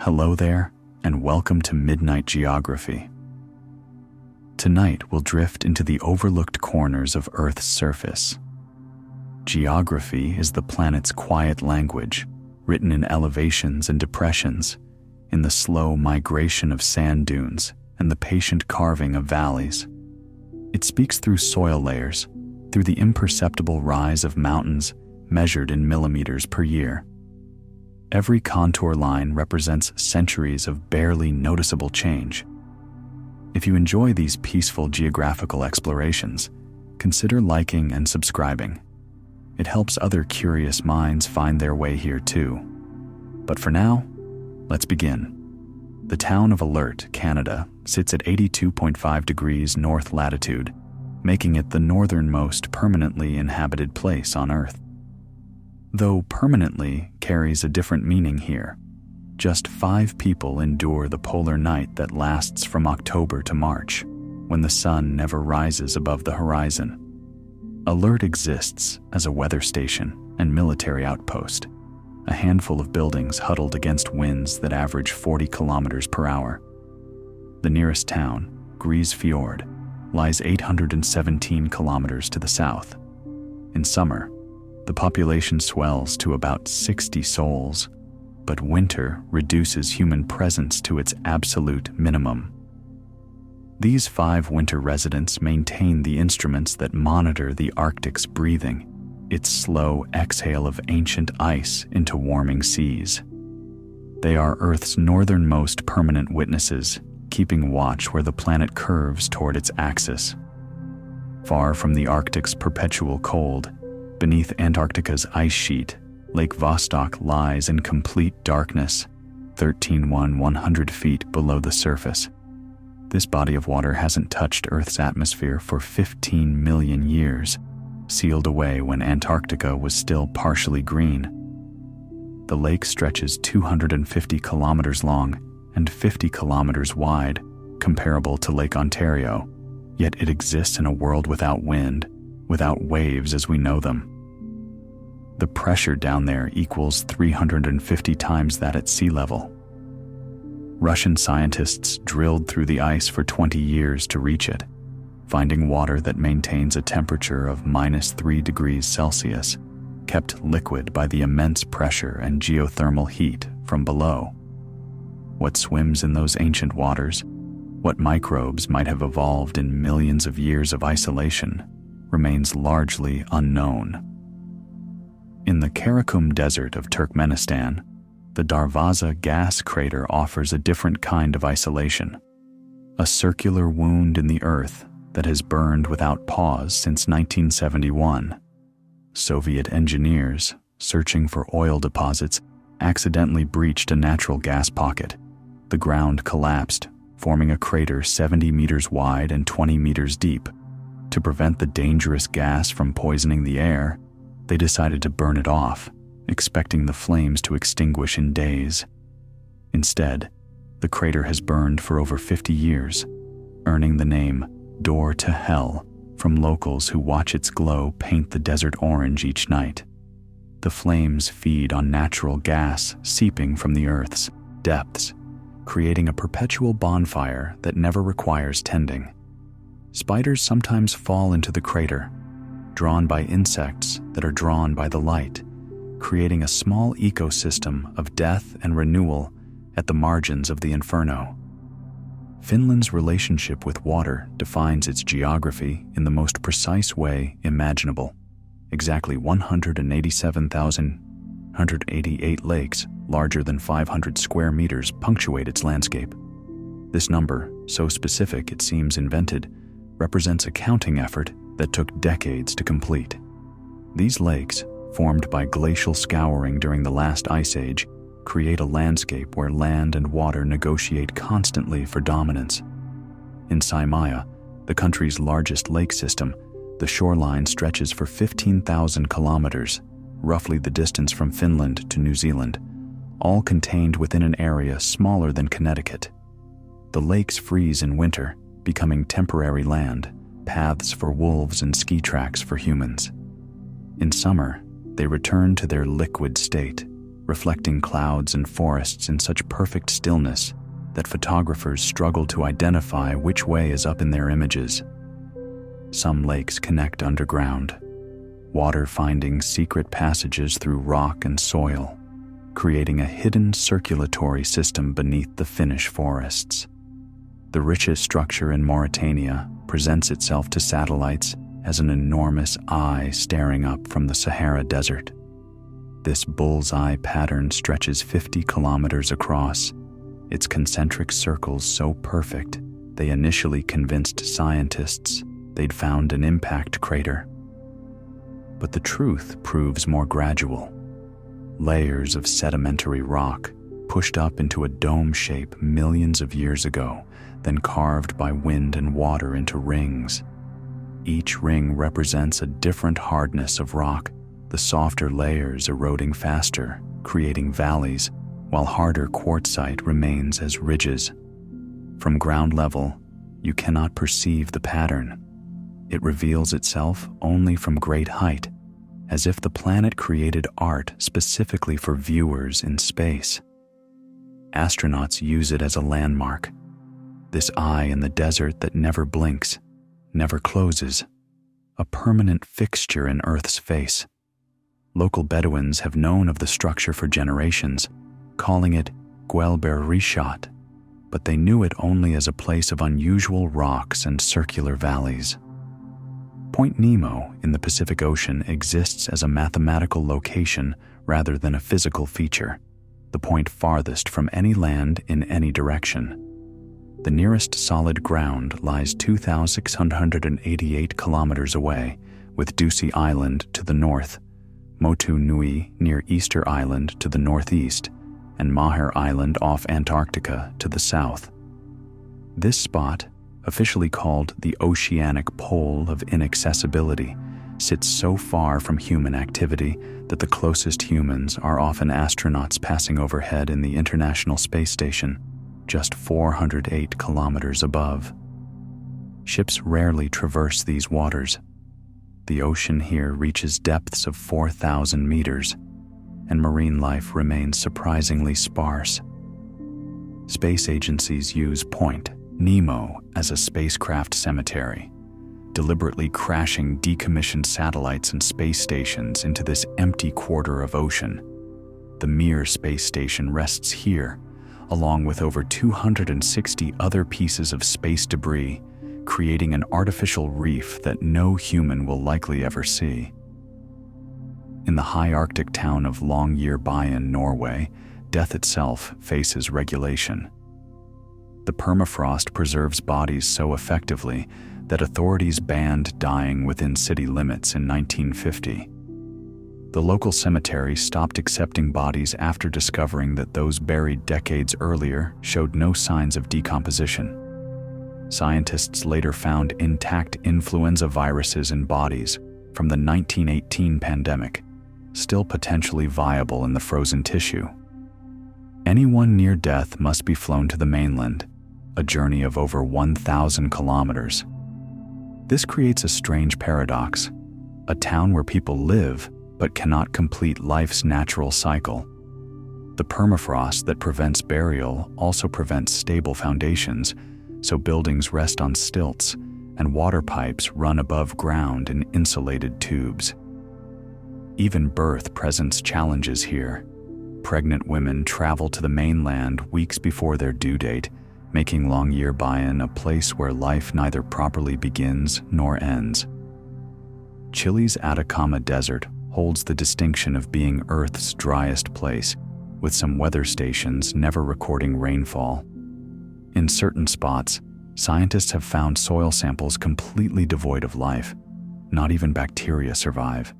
Hello there, and welcome to Midnight Geography. Tonight we'll drift into the overlooked corners of Earth's surface. Geography is the planet's quiet language, written in elevations and depressions, in the slow migration of sand dunes and the patient carving of valleys. It speaks through soil layers, through the imperceptible rise of mountains measured in millimeters per year. Every contour line represents centuries of barely noticeable change. If you enjoy these peaceful geographical explorations, consider liking and subscribing. It helps other curious minds find their way here too. But for now, let's begin. The town of Alert, Canada, sits at 82.5 degrees north latitude, making it the northernmost permanently inhabited place on Earth. Though permanently carries a different meaning here, just 5 people endure the polar night that lasts from October to March, when the sun never rises above the horizon. Alert exists as a weather station and military outpost, a handful of buildings huddled against winds that average 40 kilometers per hour. The nearest town, Grise Fjord, lies 817 kilometers to the south. In summer, the population swells to about 60 souls, but winter reduces human presence to its absolute minimum. These 5 winter residents maintain the instruments that monitor the Arctic's breathing, its slow exhale of ancient ice into warming seas. They are Earth's northernmost permanent witnesses, keeping watch where the planet curves toward its axis. Far from the Arctic's perpetual cold, beneath Antarctica's ice sheet, Lake Vostok lies in complete darkness, 100 feet below the surface. This body of water hasn't touched Earth's atmosphere for 15 million years, sealed away when Antarctica was still partially green. The lake stretches 250 kilometers long and 50 kilometers wide, comparable to Lake Ontario, yet it exists in a world without wind, without waves as we know them. The pressure down there equals 350 times that at sea level. Russian scientists drilled through the ice for 20 years to reach it, finding water that maintains a temperature of -3 degrees Celsius, kept liquid by the immense pressure and geothermal heat from below. What swims in those ancient waters, what microbes might have evolved in millions of years of isolation, remains largely unknown. In the Karakum Desert of Turkmenistan, the Darvaza gas crater offers a different kind of isolation, a circular wound in the earth that has burned without pause since 1971. Soviet engineers, searching for oil deposits, accidentally breached a natural gas pocket. The ground collapsed, forming a crater 70 meters wide and 20 meters deep. To prevent the dangerous gas from poisoning the air, they decided to burn it off, expecting the flames to extinguish in days. Instead, the crater has burned for over 50 years, earning the name Door to Hell from locals who watch its glow paint the desert orange each night. The flames feed on natural gas seeping from the Earth's depths, creating a perpetual bonfire that never requires tending. Spiders sometimes fall into the crater, drawn by insects that are drawn by the light, creating a small ecosystem of death and renewal at the margins of the inferno. Finland's relationship with water defines its geography in the most precise way imaginable. Exactly 187,188 lakes, larger than 500 square meters, punctuate its landscape. This number, so specific it seems invented, represents a counting effort that took decades to complete. These lakes, formed by glacial scouring during the last ice age, create a landscape where land and water negotiate constantly for dominance. In Saimaya, the country's largest lake system, the shoreline stretches for 15,000 kilometers, roughly the distance from Finland to New Zealand, all contained within an area smaller than Connecticut. The lakes freeze in winter, becoming temporary land, paths for wolves and ski tracks for humans. In summer, they return to their liquid state, reflecting clouds and forests in such perfect stillness that photographers struggle to identify which way is up in their images. Some lakes connect underground, water finding secret passages through rock and soil, creating a hidden circulatory system beneath the Finnish forests. The richest structure in Mauritania presents itself to satellites as an enormous eye staring up from the Sahara Desert. This bullseye pattern stretches 50 kilometers across, its concentric circles so perfect they initially convinced scientists they'd found an impact crater. But the truth proves more gradual. Layers of sedimentary rock pushed up into a dome shape millions of years ago, then carved by wind and water into rings. Each ring represents a different hardness of rock, the softer layers eroding faster, creating valleys, while harder quartzite remains as ridges. From ground level, you cannot perceive the pattern. It reveals itself only from great height, as if the planet created art specifically for viewers in space. Astronauts use it as a landmark, this eye in the desert that never blinks, never closes, a permanent fixture in Earth's face. Local Bedouins have known of the structure for generations, calling it Guelber Rishat, but they knew it only as a place of unusual rocks and circular valleys. Point Nemo in the Pacific Ocean exists as a mathematical location rather than a physical feature, the point farthest from any land in any direction. The nearest solid ground lies 2,688 kilometers away, with Ducie Island to the north, Motu Nui near Easter Island to the northeast, and Maher Island off Antarctica to the south. This spot, officially called the Oceanic Pole of Inaccessibility, sits so far from human activity that the closest humans are often astronauts passing overhead in the International Space Station, just 408 kilometers above. Ships rarely traverse these waters. The ocean here reaches depths of 4,000 meters, and marine life remains surprisingly sparse. Space agencies use Point Nemo as a spacecraft cemetery, deliberately crashing decommissioned satellites and space stations into this empty quarter of ocean. The Mir space station rests here, along with over 260 other pieces of space debris, creating an artificial reef that no human will likely ever see. In the high Arctic town of Longyearbyen, Norway, death itself faces regulation. The permafrost preserves bodies so effectively that authorities banned dying within city limits in 1950. The local cemetery stopped accepting bodies after discovering that those buried decades earlier showed no signs of decomposition. Scientists later found intact influenza viruses in bodies from the 1918 pandemic, still potentially viable in the frozen tissue. Anyone near death must be flown to the mainland, a journey of over 1,000 kilometers. This creates a strange paradox: a town where people live but cannot complete life's natural cycle. The permafrost that prevents burial also prevents stable foundations, so buildings rest on stilts and water pipes run above ground in insulated tubes. Even birth presents challenges here. Pregnant women travel to the mainland weeks before their due date, making Longyearbyen a place where life neither properly begins nor ends. Chile's Atacama Desert holds the distinction of being Earth's driest place, with some weather stations never recording rainfall. In certain spots, scientists have found soil samples completely devoid of life. Not even bacteria survive.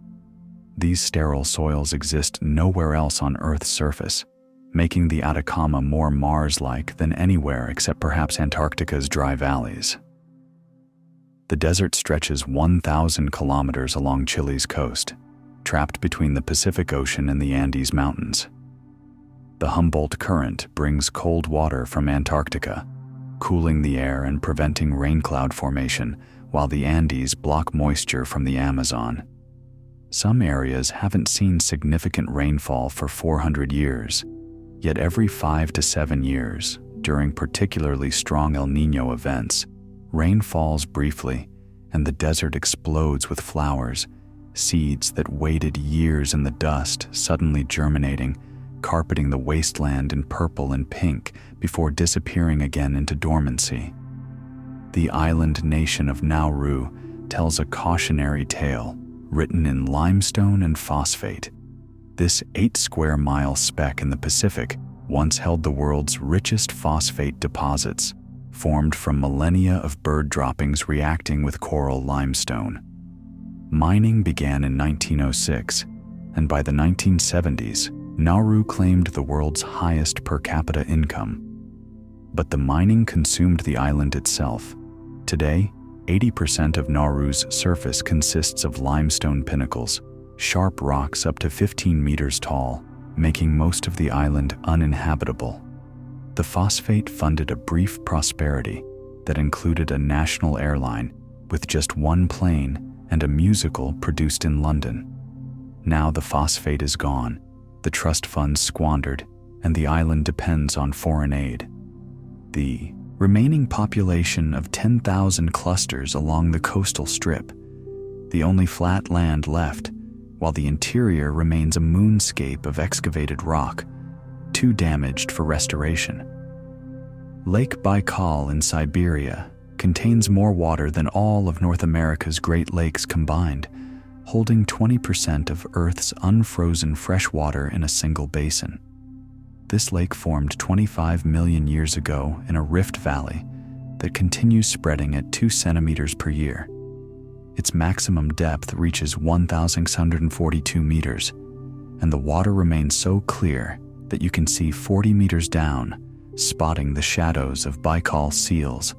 These sterile soils exist nowhere else on Earth's surface, making the Atacama more Mars-like than anywhere except perhaps Antarctica's dry valleys. The desert stretches 1,000 kilometers along Chile's coast, trapped between the Pacific Ocean and the Andes Mountains. The Humboldt Current brings cold water from Antarctica, cooling the air and preventing rain cloud formation, while the Andes block moisture from the Amazon. Some areas haven't seen significant rainfall for 400 years, yet every 5 to 7 years, during particularly strong El Niño events, rain falls briefly and the desert explodes with flowers, seeds that waited years in the dust suddenly germinating, carpeting the wasteland in purple and pink before disappearing again into dormancy. The island nation of Nauru tells a cautionary tale written in limestone and phosphate. This 8-square-mile speck in the Pacific once held the world's richest phosphate deposits, formed from millennia of bird droppings reacting with coral limestone. Mining began in 1906, and by the 1970s, Nauru claimed the world's highest per capita income. But the mining consumed the island itself. Today, 80% of Nauru's surface consists of limestone pinnacles, sharp rocks up to 15 meters tall, making most of the island uninhabitable. The phosphate funded a brief prosperity that included a national airline with just one plane and a musical produced in London. Now the phosphate is gone, the trust funds squandered, and the island depends on foreign aid. The remaining population of 10,000 clusters along the coastal strip, the only flat land left, while the interior remains a moonscape of excavated rock, too damaged for restoration. Lake Baikal in Siberia contains more water than all of North America's Great Lakes combined, holding 20% of Earth's unfrozen fresh water in a single basin. This lake formed 25 million years ago in a rift valley that continues spreading at 2 centimeters per year. Its maximum depth reaches 1,642 meters, and the water remains so clear that you can see 40 meters down, spotting the shadows of Baikal seals,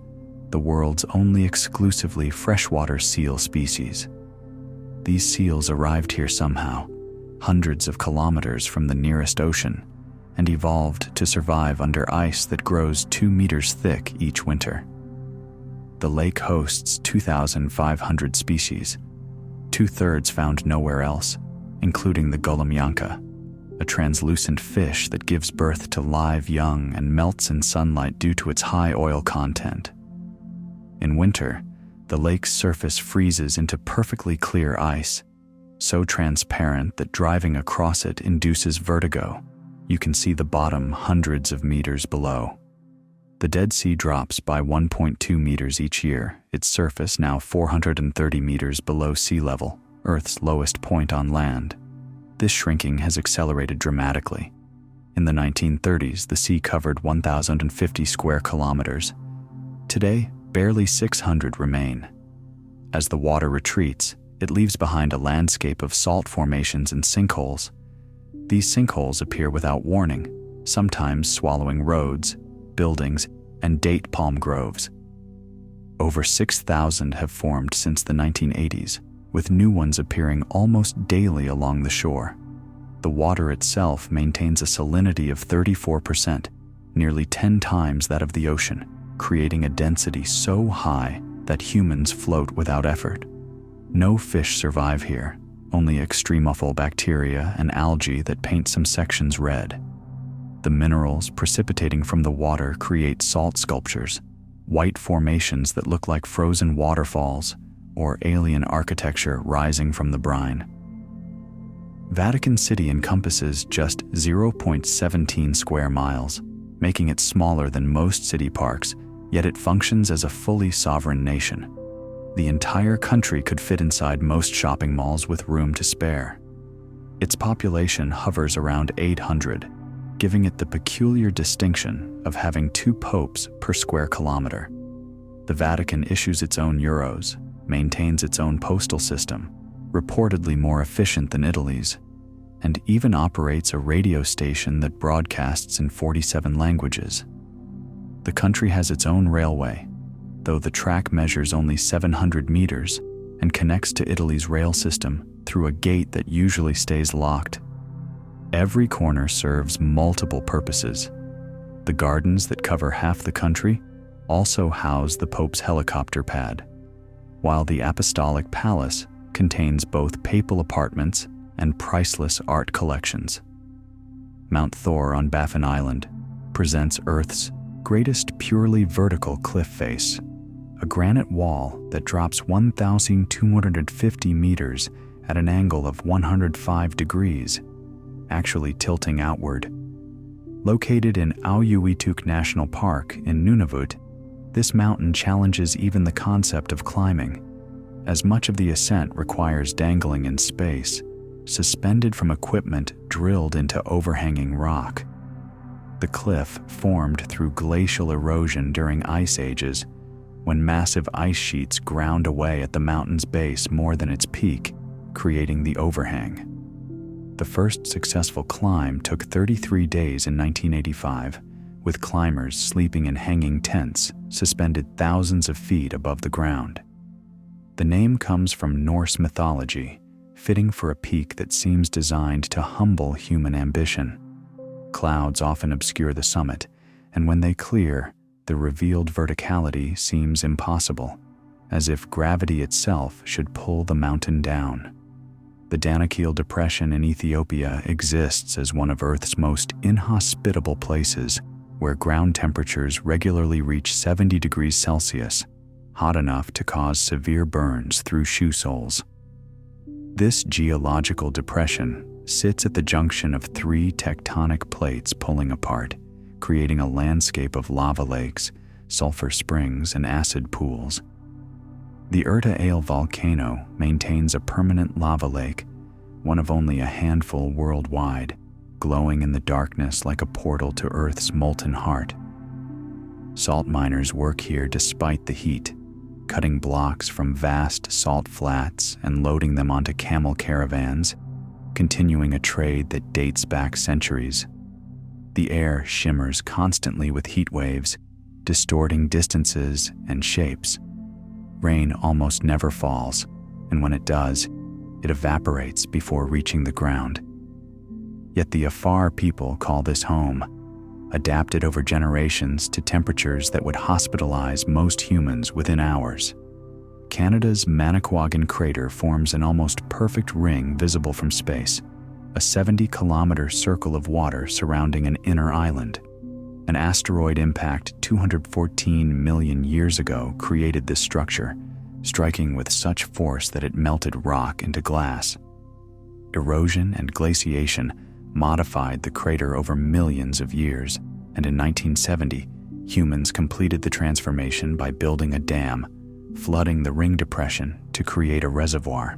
the world's only exclusively freshwater seal species. These seals arrived here somehow, hundreds of kilometers from the nearest ocean, and evolved to survive under ice that grows 2 meters thick each winter. The lake hosts 2,500 species, 2/3 found nowhere else, including the golemyanka, a translucent fish that gives birth to live young and melts in sunlight due to its high oil content. In winter, the lake's surface freezes into perfectly clear ice, so transparent that driving across it induces vertigo. You can see the bottom hundreds of meters below. The Dead Sea drops by 1.2 meters each year, its surface now 430 meters below sea level, Earth's lowest point on land. This shrinking has accelerated dramatically. In the 1930s, the sea covered 1,050 square kilometers. Today, barely 600 remain. As the water retreats, it leaves behind a landscape of salt formations and sinkholes. These sinkholes appear without warning, sometimes swallowing roads, buildings, and date palm groves. Over 6,000 have formed since the 1980s, with new ones appearing almost daily along the shore. The water itself maintains a salinity of 34%, nearly 10 times that of the ocean, creating a density so high that humans float without effort. No fish survive here, only extremophile bacteria and algae that paint some sections red. The minerals precipitating from the water create salt sculptures, white formations that look like frozen waterfalls or alien architecture rising from the brine. Vatican City encompasses just 0.17 square miles, making it smaller than most city parks, yet it functions as a fully sovereign nation. The entire country could fit inside most shopping malls with room to spare. Its population hovers around 800, giving it the peculiar distinction of having 2 popes per square kilometer. The Vatican issues its own euros, maintains its own postal system, reportedly more efficient than Italy's, and even operates a radio station that broadcasts in 47 languages. The country has its own railway, though the track measures only 700 meters and connects to Italy's rail system through a gate that usually stays locked. Every corner serves multiple purposes. The gardens that cover half the country also house the Pope's helicopter pad, while the Apostolic Palace contains both papal apartments and priceless art collections. Mount Thor on Baffin Island presents Earth's greatest purely vertical cliff face, a granite wall that drops 1,250 meters at an angle of 105 degrees, actually tilting outward. Located in Auyuituk National Park in Nunavut, this mountain challenges even the concept of climbing, as much of the ascent requires dangling in space, suspended from equipment drilled into overhanging rock. The cliff formed through glacial erosion during ice ages, when massive ice sheets ground away at the mountain's base more than its peak, creating the overhang. The first successful climb took 33 days in 1985, with climbers sleeping in hanging tents suspended thousands of feet above the ground. The name comes from Norse mythology, fitting for a peak that seems designed to humble human ambition. Clouds often obscure the summit, and when they clear, the revealed verticality seems impossible, as if gravity itself should pull the mountain down. The Danakil Depression in Ethiopia exists as one of Earth's most inhospitable places, where ground temperatures regularly reach 70 degrees Celsius, hot enough to cause severe burns through shoe soles. This geological depression sits at the junction of three tectonic plates pulling apart, creating a landscape of lava lakes, sulfur springs, and acid pools. The Erta Ale volcano maintains a permanent lava lake, one of only a handful worldwide, glowing in the darkness like a portal to Earth's molten heart. Salt miners work here despite the heat, cutting blocks from vast salt flats and loading them onto camel caravans, continuing a trade that dates back centuries. The air shimmers constantly with heat waves, distorting distances and shapes. Rain almost never falls, and when it does, it evaporates before reaching the ground. Yet the Afar people call this home, adapted over generations to temperatures that would hospitalize most humans within hours. Canada's Manicouagan crater forms an almost perfect ring visible from space, a 70-kilometer circle of water surrounding an inner island. An asteroid impact 214 million years ago created this structure, striking with such force that it melted rock into glass. Erosion and glaciation modified the crater over millions of years, and in 1970, humans completed the transformation by building a dam, flooding the ring depression to create a reservoir.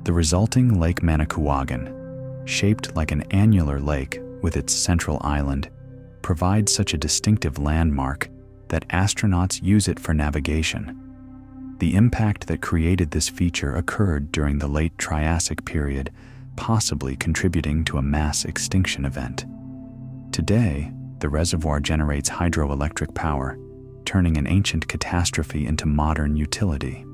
The resulting Lake Manicouagan, shaped like an annular lake with its central island, provides such a distinctive landmark that astronauts use it for navigation. The impact that created this feature occurred during the late Triassic period, possibly contributing to a mass extinction event. Today, the reservoir generates hydroelectric power, turning an ancient catastrophe into modern utility.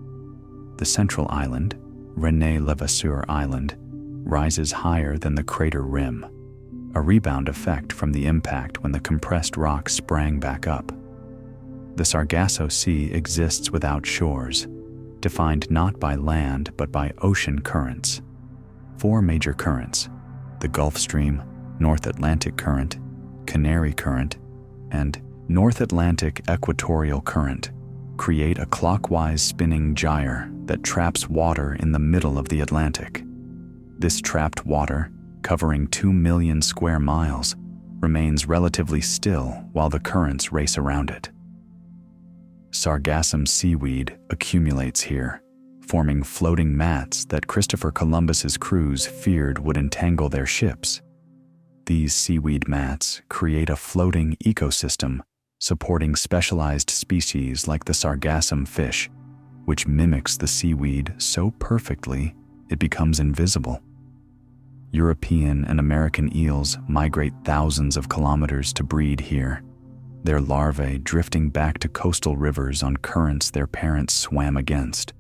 The central island, René Levasseur Island, rises higher than the crater rim, a rebound effect from the impact when the compressed rock sprang back up. The Sargasso Sea exists without shores, defined not by land but by ocean currents. Four major currents, the Gulf Stream, North Atlantic Current, Canary Current, and North Atlantic Equatorial Current, create a clockwise spinning gyre that traps water in the middle of the Atlantic. This trapped water, covering 2 million square miles, remains relatively still while the currents race around it. Sargassum seaweed accumulates here, forming floating mats that Christopher Columbus's crews feared would entangle their ships. These seaweed mats create a floating ecosystem supporting specialized species like the sargassum fish, which mimics the seaweed so perfectly it becomes invisible. European and American eels migrate thousands of kilometers to breed here, their larvae drifting back to coastal rivers on currents their parents swam against.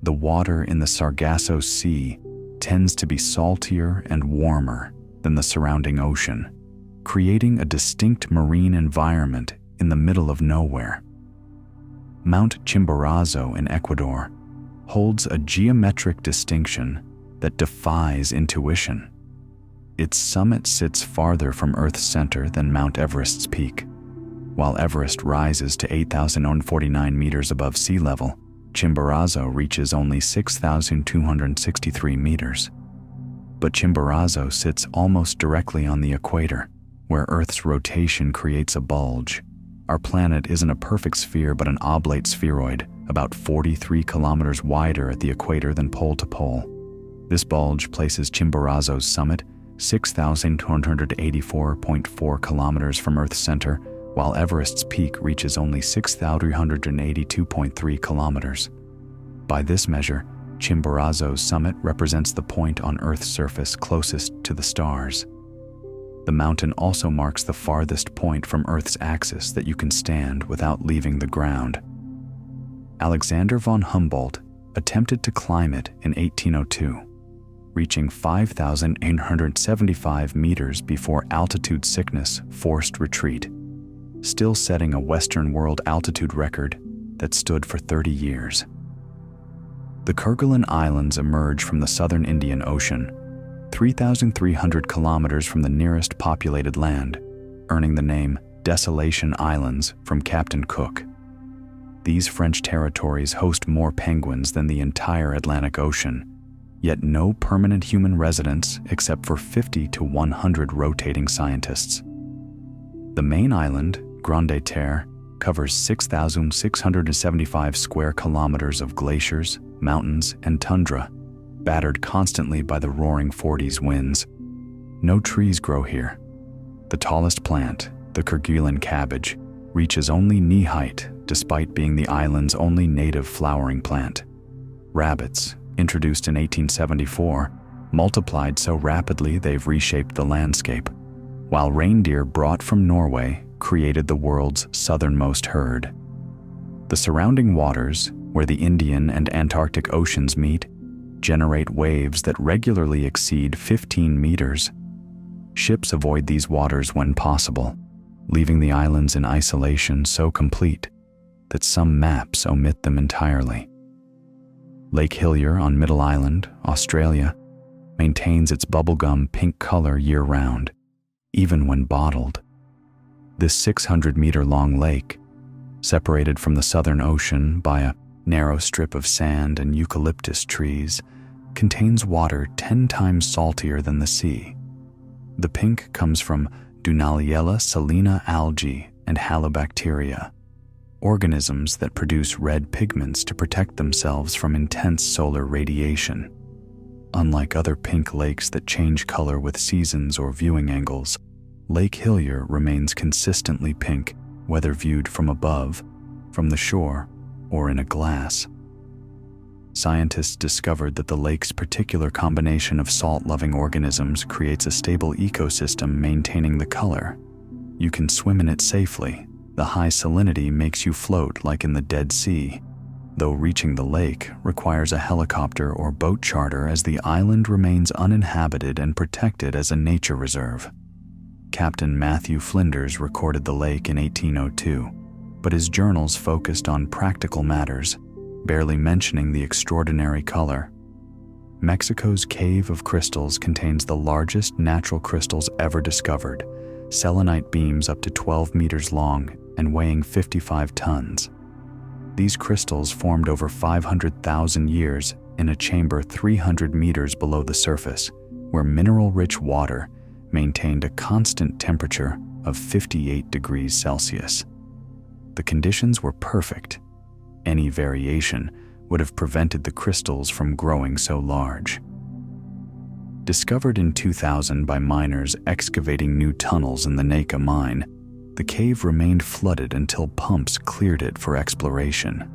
The water in the Sargasso Sea tends to be saltier and warmer than the surrounding ocean, creating a distinct marine environment in the middle of nowhere. Mount Chimborazo in Ecuador, holds a geometric distinction that defies intuition. Its summit sits farther from Earth's center than Mount Everest's peak. While Everest rises to 8,049 meters above sea level, Chimborazo reaches only 6,263 meters. But Chimborazo sits almost directly on the equator, where Earth's rotation creates a bulge. Our planet isn't a perfect sphere but an oblate spheroid, about 43 kilometers wider at the equator than pole to pole. This bulge places Chimborazo's summit 6,284.4 kilometers from Earth's center, while Everest's peak reaches only 6,382.3 kilometers. By this measure, Chimborazo's summit represents the point on Earth's surface closest to the stars. The mountain also marks the farthest point from Earth's axis that you can stand without leaving the ground. Alexander von Humboldt attempted to climb it in 1802, reaching 5,875 meters before altitude sickness forced retreat, still setting a Western world altitude record that stood for 30 years. The Kerguelen Islands emerge from the southern Indian Ocean, 3,300 kilometers from the nearest populated land, earning the name Desolation Islands from Captain Cook. These French territories host more penguins than the entire Atlantic Ocean, yet no permanent human residents except for 50 to 100 rotating scientists. The main island, Grande Terre, covers 6,675 square kilometers of glaciers, mountains, and tundra, battered constantly by the roaring 40s winds. No trees grow here. The tallest plant, the Kerguelen cabbage, reaches only knee height despite being the island's only native flowering plant. Rabbits, introduced in 1874, multiplied so rapidly they've reshaped the landscape, while reindeer brought from Norway created the world's southernmost herd. The surrounding waters, where the Indian and Antarctic Oceans meet, generate waves that regularly exceed 15 meters. Ships avoid these waters when possible, leaving the islands in isolation so complete that some maps omit them entirely. Lake Hillier on Middle Island, Australia, maintains its bubblegum pink color year-round, even when bottled. This 600-meter-long lake, separated from the Southern Ocean by a narrow strip of sand and eucalyptus trees, contains water 10 times saltier than the sea. The pink comes from Dunaliella salina algae and halobacteria, organisms that produce red pigments to protect themselves from intense solar radiation. Unlike other pink lakes that change color with seasons or viewing angles, Lake Hillier remains consistently pink, whether viewed from above, from the shore, or in a glass. Scientists discovered that the lake's particular combination of salt-loving organisms creates a stable ecosystem maintaining the color. You can swim in it safely. The high salinity makes you float like in the Dead Sea, though reaching the lake requires a helicopter or boat charter as the island remains uninhabited and protected as a nature reserve. Captain Matthew Flinders recorded the lake in 1802, but his journals focused on practical matters, barely mentioning the extraordinary color. Mexico's Cave of Crystals contains the largest natural crystals ever discovered, selenite beams up to 12 meters long and weighing 55 tons. These crystals formed over 500,000 years in a chamber 300 meters below the surface, where mineral-rich water maintained a constant temperature of 58 degrees Celsius. The conditions were perfect. Any variation would have prevented the crystals from growing so large. Discovered in 2000 by miners excavating new tunnels in the Naka mine, the cave remained flooded until pumps cleared it for exploration.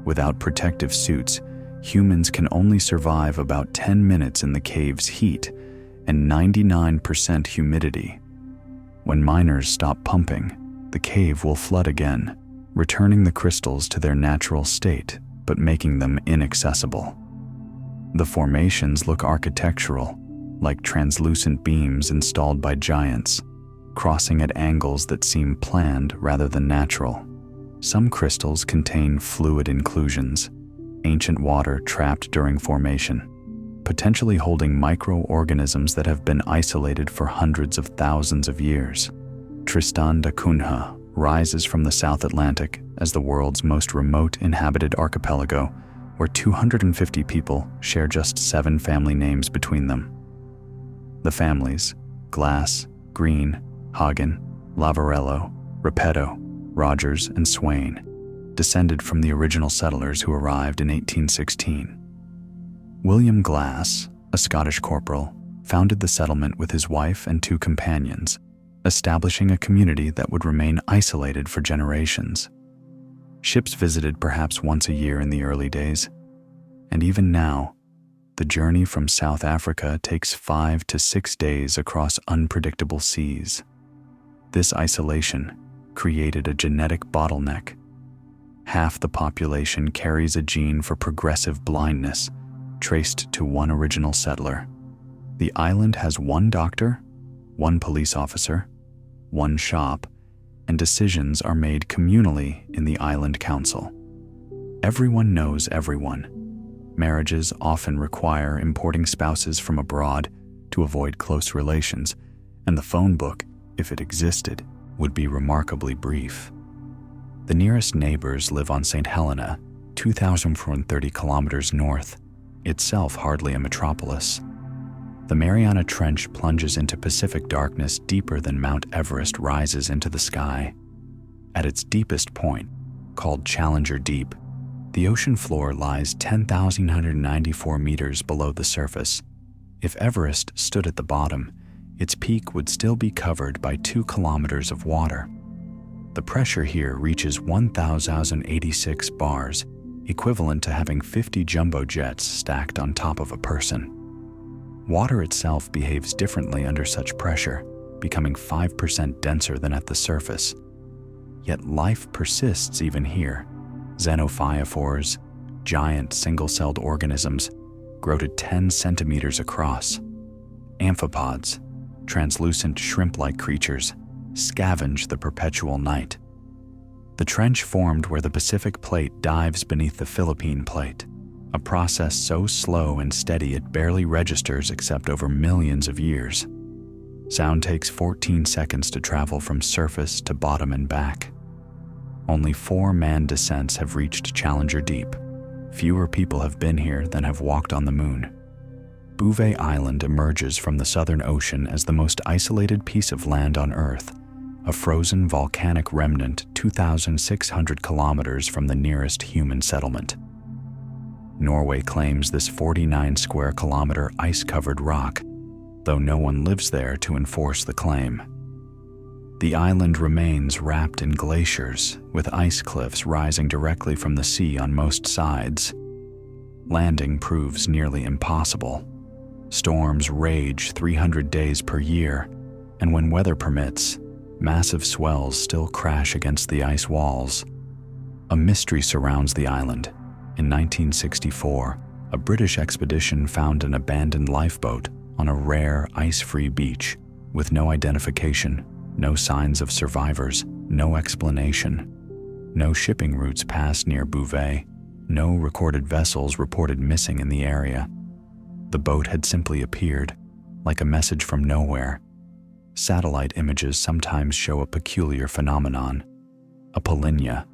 Without protective suits, humans can only survive about 10 minutes in the cave's heat and 99% humidity. When miners stop pumping, the cave will flood again, returning the crystals to their natural state, but making them inaccessible. The formations look architectural, like translucent beams installed by giants, crossing at angles that seem planned rather than natural. Some crystals contain fluid inclusions, ancient water trapped during formation, potentially holding microorganisms that have been isolated for hundreds of thousands of years. Tristan da Cunha rises from the South Atlantic as the world's most remote inhabited archipelago, where 250 people share just 7 family names between them. The families, Glass, Green, Hagen, Lavarello, Repetto, Rogers, and Swain, descended from the original settlers who arrived in 1816. William Glass, a Scottish corporal, founded the settlement with his wife and 2 companions, establishing a community that would remain isolated for generations. Ships visited perhaps once a year in the early days, and even now, the journey from South Africa takes 5 to 6 days across unpredictable seas. This isolation created a genetic bottleneck. Half the population carries a gene for progressive blindness, traced to one original settler. The island has 1 doctor, 1 police officer, 1 shop, and decisions are made communally in the island council. Everyone knows everyone. Marriages often require importing spouses from abroad to avoid close relations, and the phone book, if it existed, would be remarkably brief. The nearest neighbors live on St. Helena, 2,430 kilometers north, itself hardly a metropolis. The Mariana Trench plunges into Pacific darkness deeper than Mount Everest rises into the sky. At its deepest point, called Challenger Deep, the ocean floor lies 10,194 meters below the surface. If Everest stood at the bottom, its peak would still be covered by 2 kilometers of water. The pressure here reaches 1,086 bars, equivalent to having 50 jumbo jets stacked on top of a person. Water itself behaves differently under such pressure, becoming 5% denser than at the surface. Yet life persists even here. Xenophyophores, giant single-celled organisms, grow to 10 centimeters across. Amphipods, translucent shrimp-like creatures, scavenge the perpetual night. The trench formed where the Pacific Plate dives beneath the Philippine Plate, a process so slow and steady it barely registers except over millions of years. Sound takes 14 seconds to travel from surface to bottom and back. Only 4 manned descents have reached Challenger Deep. Fewer people have been here than have walked on the moon. Bouvet Island emerges from the Southern Ocean as the most isolated piece of land on Earth, a frozen volcanic remnant 2,600 kilometers from the nearest human settlement. Norway claims this 49 square kilometer ice-covered rock, though no one lives there to enforce the claim. The island remains wrapped in glaciers, with ice cliffs rising directly from the sea on most sides. Landing proves nearly impossible. Storms rage 300 days per year, and when weather permits, massive swells still crash against the ice walls. A mystery surrounds the island. In 1964, a British expedition found an abandoned lifeboat on a rare ice-free beach with no identification, no signs of survivors, no explanation. No shipping routes pass near Bouvet, no recorded vessels reported missing in the area. The boat had simply appeared, like a message from nowhere. Satellite images sometimes show a peculiar phenomenon. A polynya,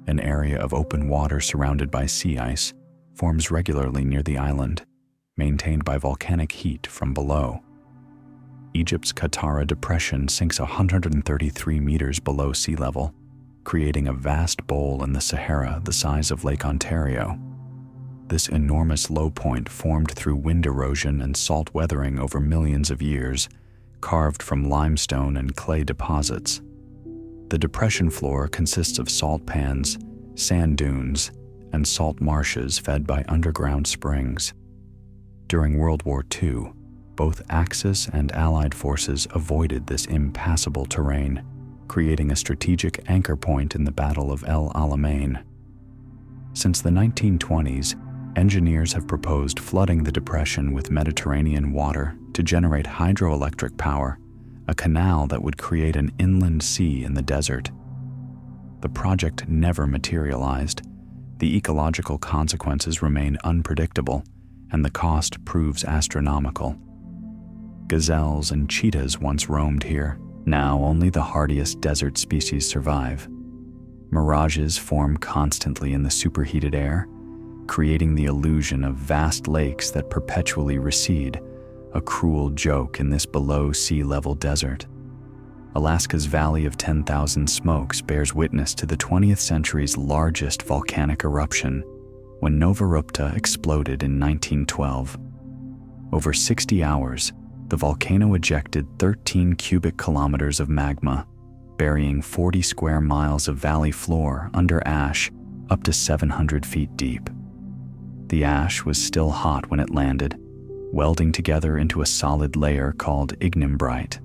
an area of open water surrounded by sea ice, forms regularly near the island, maintained by volcanic heat from below. Egypt's Qattara Depression sinks 133 meters below sea level, creating a vast bowl in the Sahara the size of Lake Ontario. This enormous low point formed through wind erosion and salt weathering over millions of years, carved from limestone and clay deposits. The depression floor consists of salt pans, sand dunes, and salt marshes fed by underground springs. During World War II, both Axis and Allied forces avoided this impassable terrain, creating a strategic anchor point in the Battle of El Alamein. Since the 1920s, engineers have proposed flooding the depression with Mediterranean water to generate hydroelectric power, a canal that would create an inland sea in the desert. The project never materialized. the ecological consequences remain unpredictable, and the cost proves astronomical. Gazelles and cheetahs once roamed here. Now only the hardiest desert species survive. Mirages form constantly in the superheated air, creating the illusion of vast lakes that perpetually recede, a cruel joke in this below sea level desert. Alaska's Valley of 10,000 Smokes bears witness to the 20th century's largest volcanic eruption, when Nova Rupta exploded in 1912. Over 60 hours, the volcano ejected 13 cubic kilometers of magma, burying 40 square miles of valley floor under ash up to 700 feet deep. The ash was still hot when it landed, welding together into a solid layer called ignimbrite.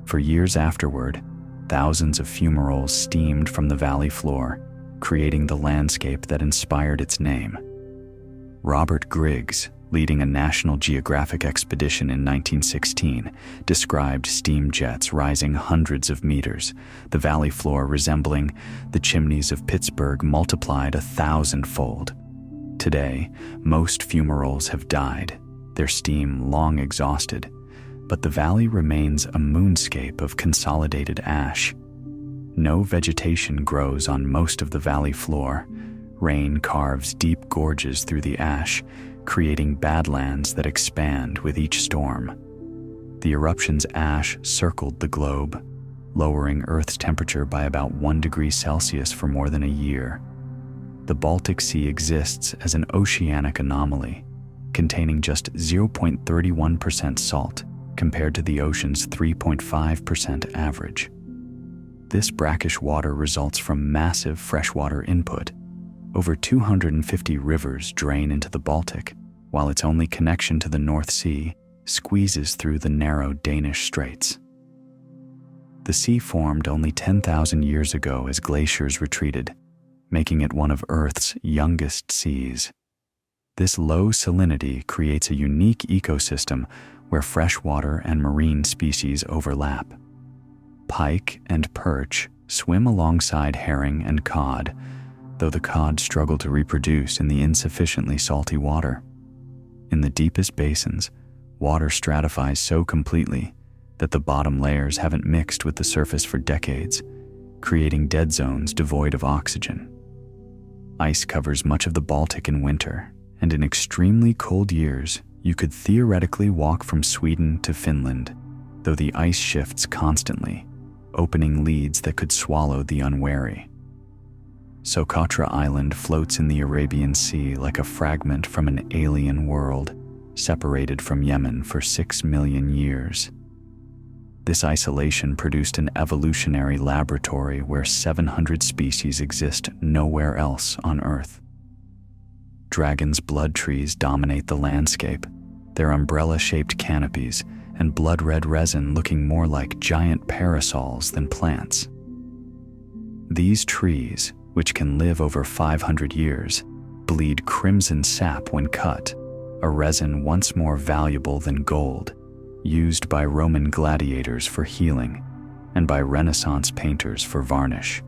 For years afterward, thousands of fumaroles steamed from the valley floor, creating the landscape that inspired its name. Robert Griggs, leading a National Geographic expedition in 1916, described steam jets rising hundreds of meters, the valley floor resembling the chimneys of Pittsburgh multiplied 1,000-fold. Today, most fumaroles have died, their steam long exhausted, but the valley remains a moonscape of consolidated ash. No vegetation grows on most of the valley floor. Rain carves deep gorges through the ash, creating badlands that expand with each storm. The eruption's ash circled the globe, lowering Earth's temperature by about 1 degree Celsius for more than a year. The Baltic Sea exists as an oceanic anomaly, containing just 0.31% salt compared to the ocean's 3.5% average. This brackish water results from massive freshwater input. Over 250 rivers drain into the Baltic, while its only connection to the North Sea squeezes through the narrow Danish Straits. The sea formed only 10,000 years ago as glaciers retreated, making it one of Earth's youngest seas. This low salinity creates a unique ecosystem where freshwater and marine species overlap. Pike and perch swim alongside herring and cod, though the cod struggle to reproduce in the insufficiently salty water. In the deepest basins, water stratifies so completely that the bottom layers haven't mixed with the surface for decades, creating dead zones devoid of oxygen. Ice covers much of the Baltic in winter, and in extremely cold years, you could theoretically walk from Sweden to Finland, though the ice shifts constantly, opening leads that could swallow the unwary. Socotra Island floats in the Arabian Sea like a fragment from an alien world, separated from Yemen for 6 million years. This isolation produced an evolutionary laboratory where 700 species exist nowhere else on Earth. Dragon's blood trees dominate the landscape, their umbrella-shaped canopies and blood-red resin looking more like giant parasols than plants. These trees, which can live over 500 years, bleed crimson sap when cut, a resin once more valuable than gold, used by Roman gladiators for healing and by Renaissance painters for varnish.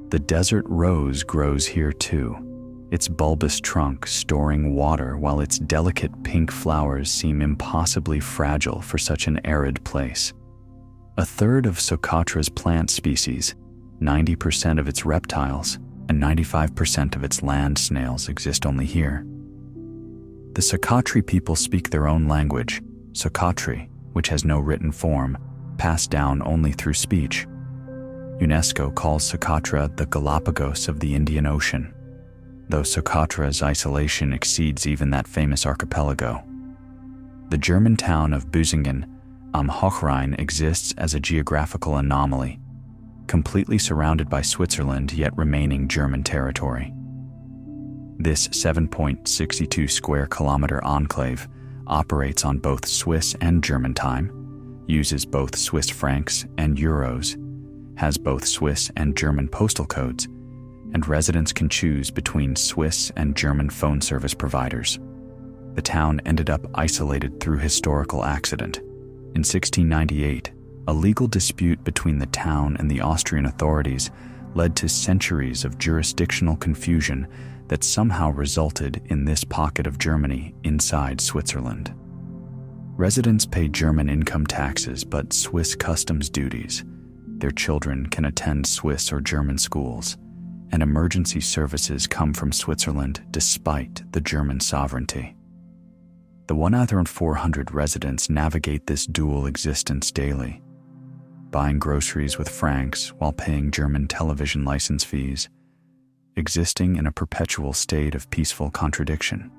The desert rose grows here too, its bulbous trunk storing water while its delicate pink flowers seem impossibly fragile for such an arid place. A third of Socotra's plant species, 90% of its reptiles, and 95% of its land snails exist only here. The Socotri people speak their own language, Socotri, which has no written form, passed down only through speech. UNESCO calls Socotra the Galapagos of the Indian Ocean, though Socotra's isolation exceeds even that famous archipelago. The German town of Büsingen am Hochrhein exists as a geographical anomaly, completely surrounded by Switzerland yet remaining German territory. This 7.62 square kilometer enclave operates on both Swiss and German time, uses both Swiss francs and euros, has both Swiss and German postal codes, and residents can choose between Swiss and German phone service providers. The town ended up isolated through historical accident. In 1698, a legal dispute between the town and the Austrian authorities led to centuries of jurisdictional confusion that somehow resulted in this pocket of Germany inside Switzerland. Residents pay German income taxes but Swiss customs duties. Their children can attend Swiss or German schools, and emergency services come from Switzerland despite the German sovereignty. The 1,400 residents navigate this dual existence daily, buying groceries with francs while paying German television license fees, existing in a perpetual state of peaceful contradiction.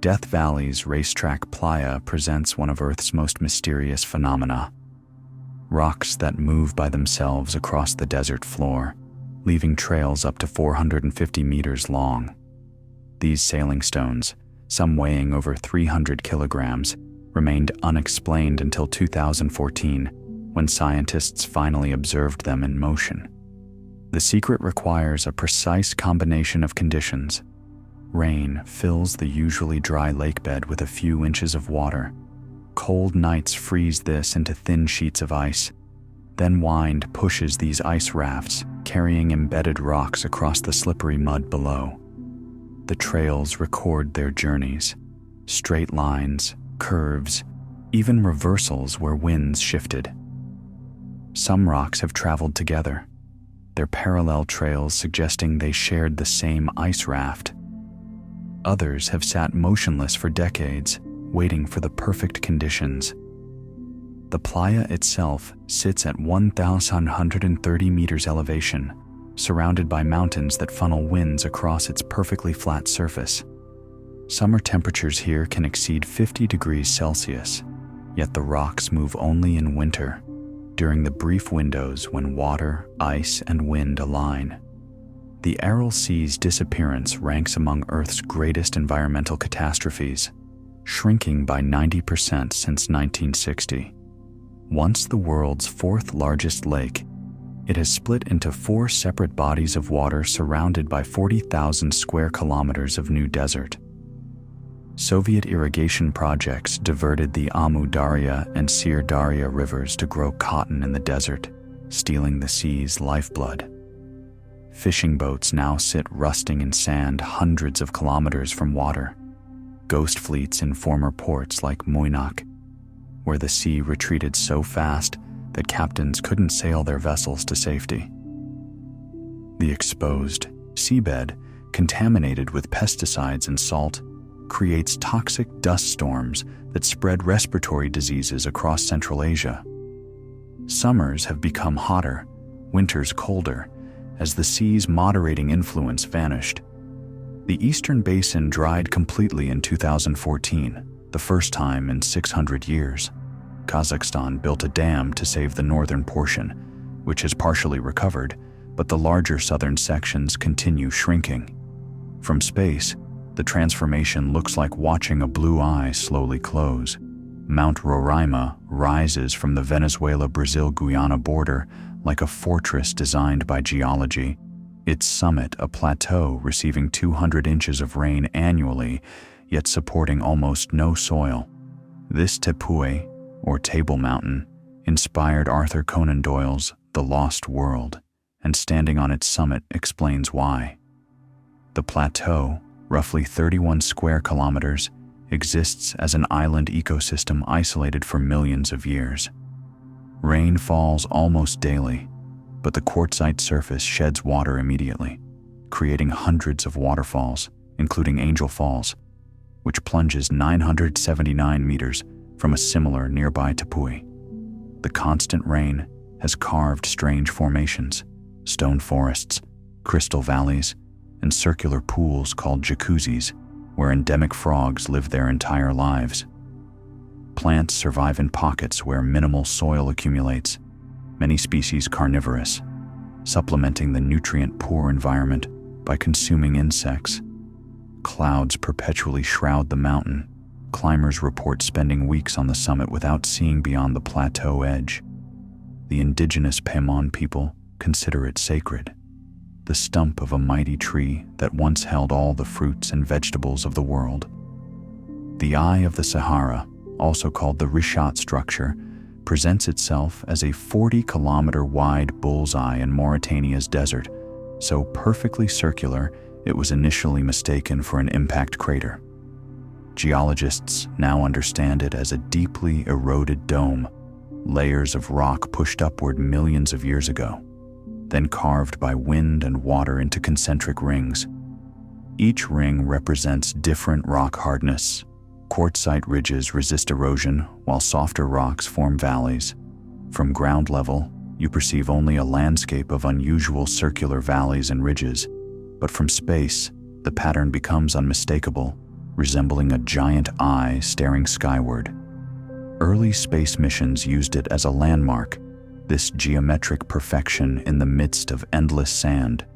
Death Valley's racetrack playa presents one of Earth's most mysterious phenomena: rocks that move by themselves across the desert floor, leaving trails up to 450 meters long. These sailing stones, some weighing over 300 kilograms, remained unexplained until 2014, when scientists finally observed them in motion. The secret requires a precise combination of conditions. Rain fills the usually dry lakebed with a few inches of water. Cold nights freeze this into thin sheets of ice. Then wind pushes these ice rafts, carrying embedded rocks across the slippery mud below. The trails record their journeys: straight lines, curves, even reversals where winds shifted. Some rocks have traveled together, their parallel trails suggesting they shared the same ice raft. Others have sat motionless for decades, waiting for the perfect conditions. The playa itself sits at 1,130 meters elevation, surrounded by mountains that funnel winds across its perfectly flat surface. Summer temperatures here can exceed 50 degrees Celsius, yet the rocks move only in winter, during the brief windows when water, ice, and wind align. The Aral Sea's disappearance ranks among Earth's greatest environmental catastrophes, shrinking by 90% since 1960. Once the world's fourth largest lake, it has split into 4 separate bodies of water surrounded by 40,000 square kilometers of new desert. Soviet irrigation projects diverted the Amu Darya and Sir Darya rivers to grow cotton in the desert, stealing the sea's lifeblood. Fishing boats now sit rusting in sand hundreds of kilometers from water. Ghost fleets in former ports like Moynak, where the sea retreated so fast that captains couldn't sail their vessels to safety. The exposed seabed, contaminated with pesticides and salt, creates toxic dust storms that spread respiratory diseases across Central Asia. Summers have become hotter, winters colder, as the sea's moderating influence vanished. The eastern basin dried completely in 2014, the first time in 600 years. Kazakhstan built a dam to save the northern portion, which has partially recovered, but the larger southern sections continue shrinking. From space, the transformation looks like watching a blue eye slowly close. Mount Roraima rises from the Venezuela-Brazil-Guyana border like a fortress designed by geology, its summit a plateau receiving 200 inches of rain annually, yet supporting almost no soil. This Tepui, or Table Mountain, inspired Arthur Conan Doyle's The Lost World, and standing on its summit explains why. The plateau, roughly 31 square kilometers, exists as an island ecosystem isolated for millions of years. Rain falls almost daily, but the quartzite surface sheds water immediately, creating hundreds of waterfalls, including Angel Falls, which plunges 979 meters from a similar nearby Tepui. The constant rain has carved strange formations, stone forests, crystal valleys, and circular pools called jacuzzis, where endemic frogs live their entire lives. Plants survive in pockets where minimal soil accumulates, many species carnivorous, supplementing the nutrient-poor environment by consuming insects. Clouds perpetually shroud the mountain. Climbers report spending weeks on the summit without seeing beyond the plateau edge. The indigenous Pemon people consider it sacred, the stump of a mighty tree that once held all the fruits and vegetables of the world. The Eye of the Sahara, also called the Rishat structure, presents itself as a 40-kilometer-wide bullseye in Mauritania's desert, so perfectly circular it was initially mistaken for an impact crater. Geologists now understand it as a deeply eroded dome, layers of rock pushed upward millions of years ago, then carved by wind and water into concentric rings. Each ring represents different rock hardness. Quartzite ridges resist erosion, while softer rocks form valleys. From ground level, you perceive only a landscape of unusual circular valleys and ridges, but from space, the pattern becomes unmistakable, resembling a giant eye staring skyward. Early space missions used it as a landmark, this geometric perfection in the midst of endless sand.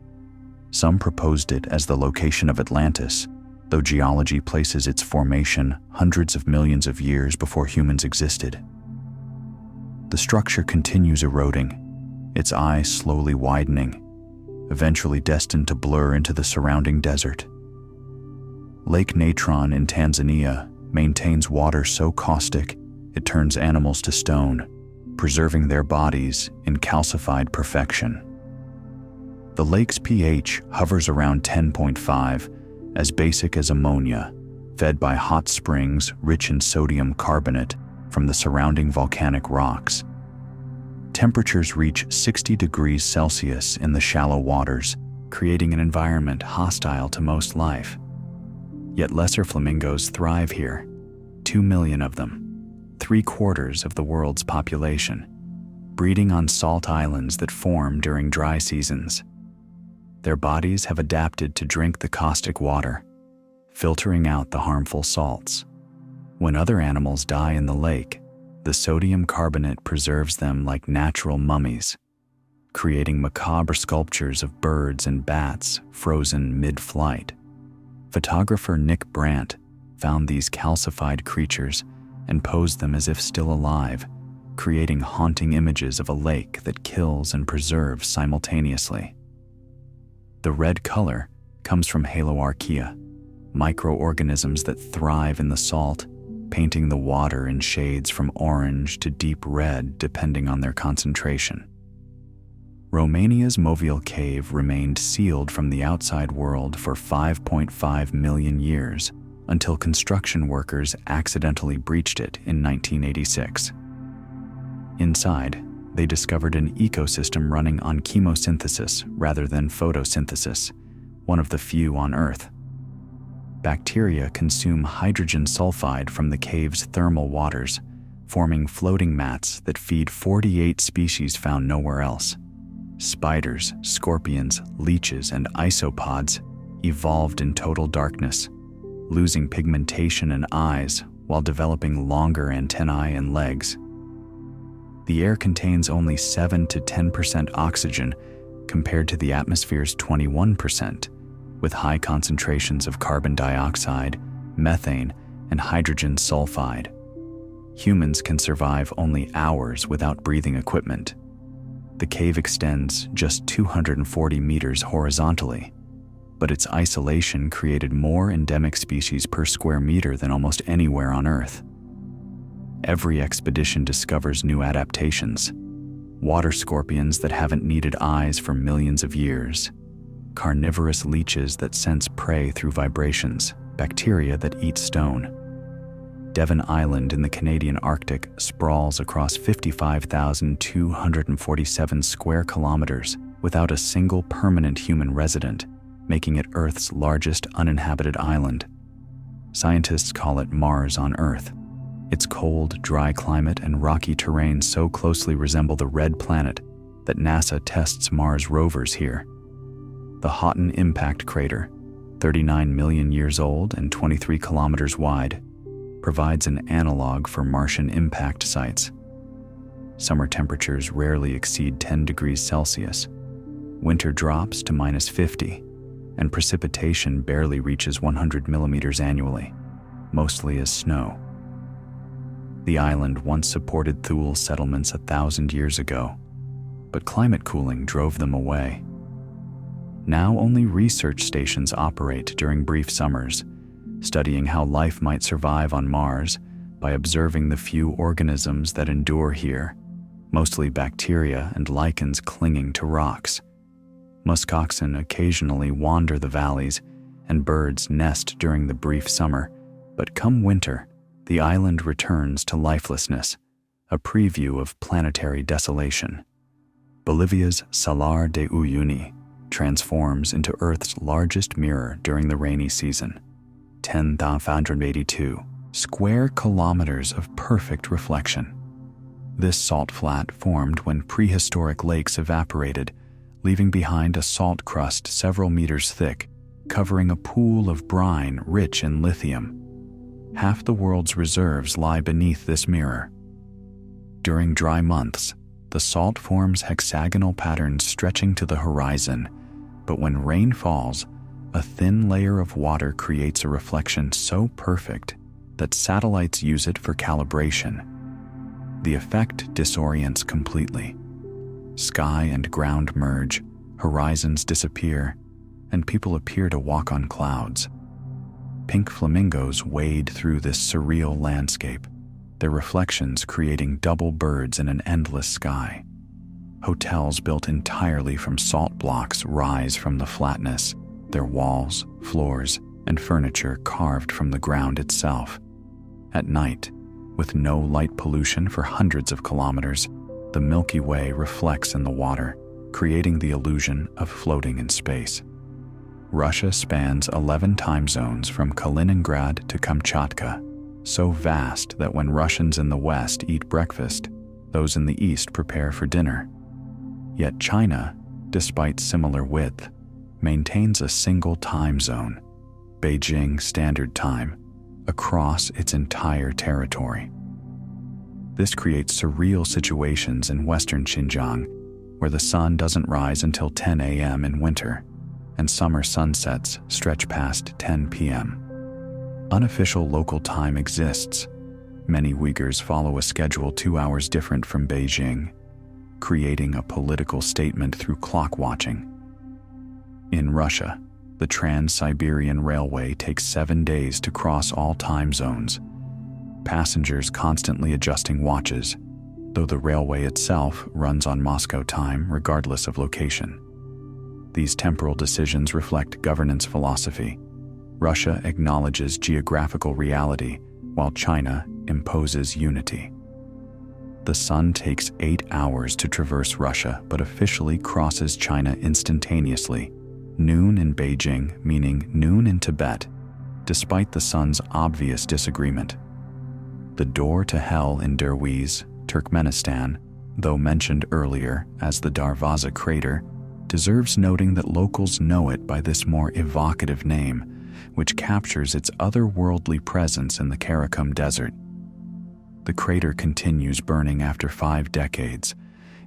Some proposed it as the location of Atlantis, though geology places its formation hundreds of millions of years before humans existed. The structure continues eroding, its eye slowly widening, eventually destined to blur into the surrounding desert. Lake Natron in Tanzania maintains water so caustic it turns animals to stone, preserving their bodies in calcified perfection. The lake's pH hovers around 10.5, as basic as ammonia, fed by hot springs rich in sodium carbonate from the surrounding volcanic rocks. Temperatures reach 60 degrees Celsius in the shallow waters, creating an environment hostile to most life. Yet lesser flamingos thrive here, 2 million of them, 3/4 of the world's population, breeding on salt islands that form during dry seasons. Their bodies have adapted to drink the caustic water, filtering out the harmful salts. When other animals die in the lake, the sodium carbonate preserves them like natural mummies, creating macabre sculptures of birds and bats frozen mid-flight. Photographer Nick Brandt found these calcified creatures and posed them as if still alive, creating haunting images of a lake that kills and preserves simultaneously. The red color comes from haloarchaea, microorganisms that thrive in the salt, painting the water in shades from orange to deep red depending on their concentration. Romania's Movil Cave remained sealed from the outside world for 5.5 million years until construction workers accidentally breached it in 1986. Inside, they discovered an ecosystem running on chemosynthesis rather than photosynthesis, one of the few on Earth. Bacteria consume hydrogen sulfide from the cave's thermal waters, forming floating mats that feed 48 species found nowhere else. Spiders, scorpions, leeches, and isopods evolved in total darkness, losing pigmentation and eyes while developing longer antennae and legs. The air contains only 7 to 10% oxygen compared to the atmosphere's 21%, with high concentrations of carbon dioxide, methane, and hydrogen sulfide. Humans can survive only hours without breathing equipment. The cave extends just 240 meters horizontally, but its isolation created more endemic species per square meter than almost anywhere on Earth. Every expedition discovers new adaptations: water scorpions that haven't needed eyes for millions of years, carnivorous leeches that sense prey through vibrations, bacteria that eat stone. Devon Island in the Canadian Arctic sprawls across 55,247 square kilometers without a single permanent human resident, making it Earth's largest uninhabited island. Scientists call it Mars on Earth. Its cold, dry climate and rocky terrain so closely resemble the red planet that NASA tests Mars rovers here. The Houghton impact crater, 39 million years old and 23 kilometers wide, provides an analog for Martian impact sites. Summer temperatures rarely exceed 10 degrees Celsius. Winter drops to -50, and precipitation barely reaches 100 millimeters annually, mostly as snow. The island once supported Thule settlements 1,000 years ago, but climate cooling drove them away. Now only research stations operate during brief summers, studying how life might survive on Mars, By observing the few organisms that endure here, mostly bacteria and lichens clinging to rocks, muskoxen occasionally wander the valleys and birds nest during the brief summer, but come winter, the island returns to lifelessness, a preview of planetary desolation. Bolivia's Salar de Uyuni transforms into Earth's largest mirror during the rainy season. 10,582 square kilometers of perfect reflection. This salt flat formed when prehistoric lakes evaporated, leaving behind a salt crust several meters thick, covering a pool of brine rich in lithium. Half the world's reserves lie beneath this mirror. During dry months, the salt forms hexagonal patterns stretching to the horizon, but when rain falls, a thin layer of water creates a reflection so perfect that satellites use it for calibration. The effect disorients completely. Sky and ground merge, horizons disappear, and people appear to walk on clouds. Pink flamingos wade through this surreal landscape, their reflections creating double birds in an endless sky. Hotels built entirely from salt blocks rise from the flatness, their walls, floors, and furniture carved from the ground itself. At night, with no light pollution for hundreds of kilometers, the Milky Way reflects in the water, creating the illusion of floating in space. Russia spans 11 time zones from Kaliningrad to Kamchatka, so vast that when Russians in the West eat breakfast, those in the East prepare for dinner. Yet China, despite similar width, maintains a single time zone, Beijing Standard Time, across its entire territory. This creates surreal situations in western Xinjiang, where the sun doesn't rise until 10 a.m. in winter, and summer sunsets stretch past 10 p.m. Unofficial local time exists. Many Uyghurs follow a schedule 2 hours different from Beijing, creating a political statement through clock watching. In Russia, the Trans-Siberian Railway takes 7 days to cross all time zones, passengers constantly adjusting watches, though the railway itself runs on Moscow time regardless of location. These temporal decisions reflect governance philosophy. Russia acknowledges geographical reality, while China imposes unity. The sun takes 8 hours to traverse Russia, but officially crosses China instantaneously, noon in Beijing meaning noon in Tibet, despite the sun's obvious disagreement. The door to hell in Derwiz, Turkmenistan, though mentioned earlier as the Darvaza crater, deserves noting that locals know it by this more evocative name, which captures its otherworldly presence in the Karakum Desert. The crater continues burning after 5 decades,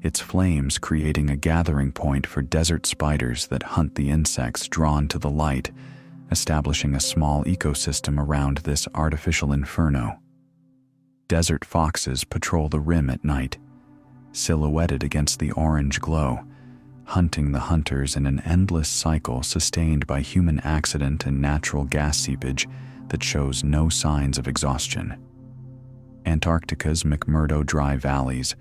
its flames creating a gathering point for desert spiders that hunt the insects drawn to the light, establishing a small ecosystem around this artificial inferno. Desert foxes patrol the rim at night, silhouetted against the orange glow, hunting the hunters in an endless cycle sustained by human accident and natural gas seepage that shows no signs of exhaustion. Antarctica's McMurdo dry valleys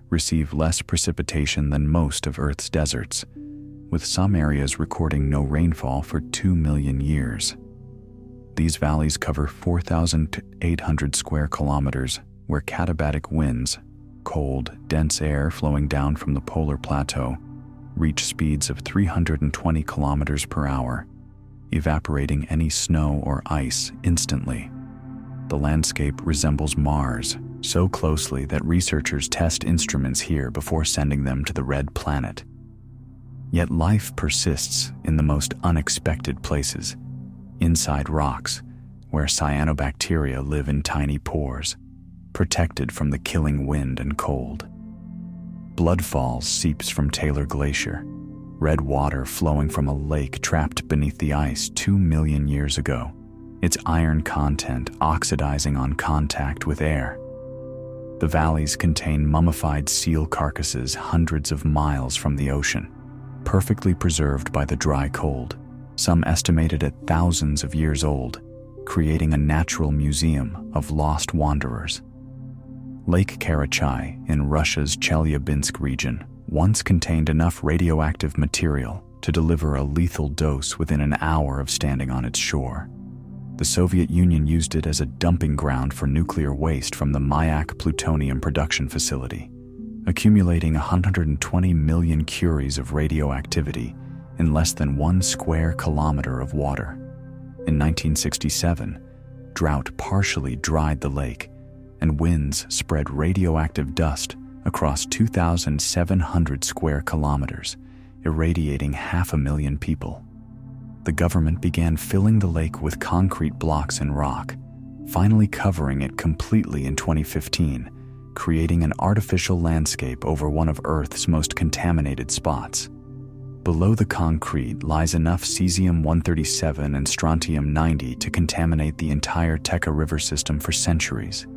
receive less precipitation than most of Earth's deserts, with some areas recording no rainfall for 2 million years. These valleys cover 4,800 square kilometers, where katabatic winds, cold, dense air flowing down from the polar plateau, reach speeds of 320 kilometers per hour, evaporating any snow or ice instantly. The landscape resembles Mars, so closely that researchers test instruments here before sending them to the red planet. Yet life persists in the most unexpected places, inside rocks, where cyanobacteria live in tiny pores, protected from the killing wind and cold. Blood falls seeps from Taylor Glacier, red water flowing from a lake trapped beneath the ice 2 million years ago, its iron content oxidizing on contact with air. The valleys contain mummified seal carcasses hundreds of miles from the ocean, perfectly preserved by the dry cold, some estimated at thousands of years old, creating a natural museum of lost wanderers. Lake Karachay in Russia's Chelyabinsk region once contained enough radioactive material to deliver a lethal dose within an hour of standing on its shore. The Soviet Union used it as a dumping ground for nuclear waste from the Mayak plutonium production facility, accumulating 120 million curies of radioactivity in less than 1 square kilometer of water. In 1967, drought partially dried the lake, and winds spread radioactive dust across 2,700 square kilometers, irradiating 500,000 people. The government began filling the lake with concrete blocks and rock, finally covering it completely in 2015, creating an artificial landscape over one of Earth's most contaminated spots. Below the concrete lies enough cesium-137 and strontium-90 to contaminate the entire Teka River system for centuries.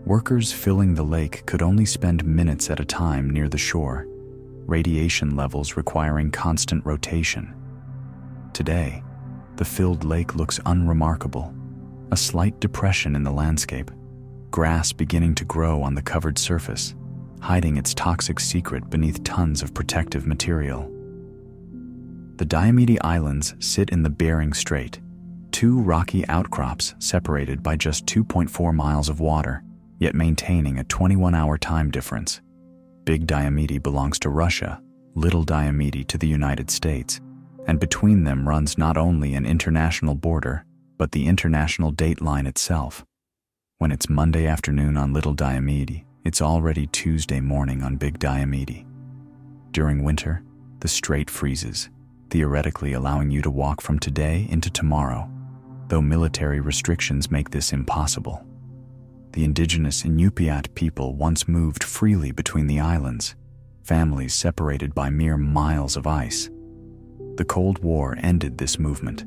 Workers filling the lake could only spend minutes at a time near the shore, radiation levels requiring constant rotation. Today, the filled lake looks unremarkable, a slight depression in the landscape, grass beginning to grow on the covered surface, hiding its toxic secret beneath tons of protective material. The Diomede Islands sit in the Bering Strait, 2 rocky outcrops separated by just 2.4 miles of water, yet maintaining a 21-hour time difference. Big Diomede belongs to Russia, Little Diomede to the United States, and between them runs not only an international border, but the international date line itself. When it's Monday afternoon on Little Diomede, it's already Tuesday morning on Big Diomede. During winter, the strait freezes, theoretically allowing you to walk from today into tomorrow, though military restrictions make this impossible. The indigenous Inupiat people once moved freely between the islands, families separated by mere miles of ice. The Cold War ended this movement.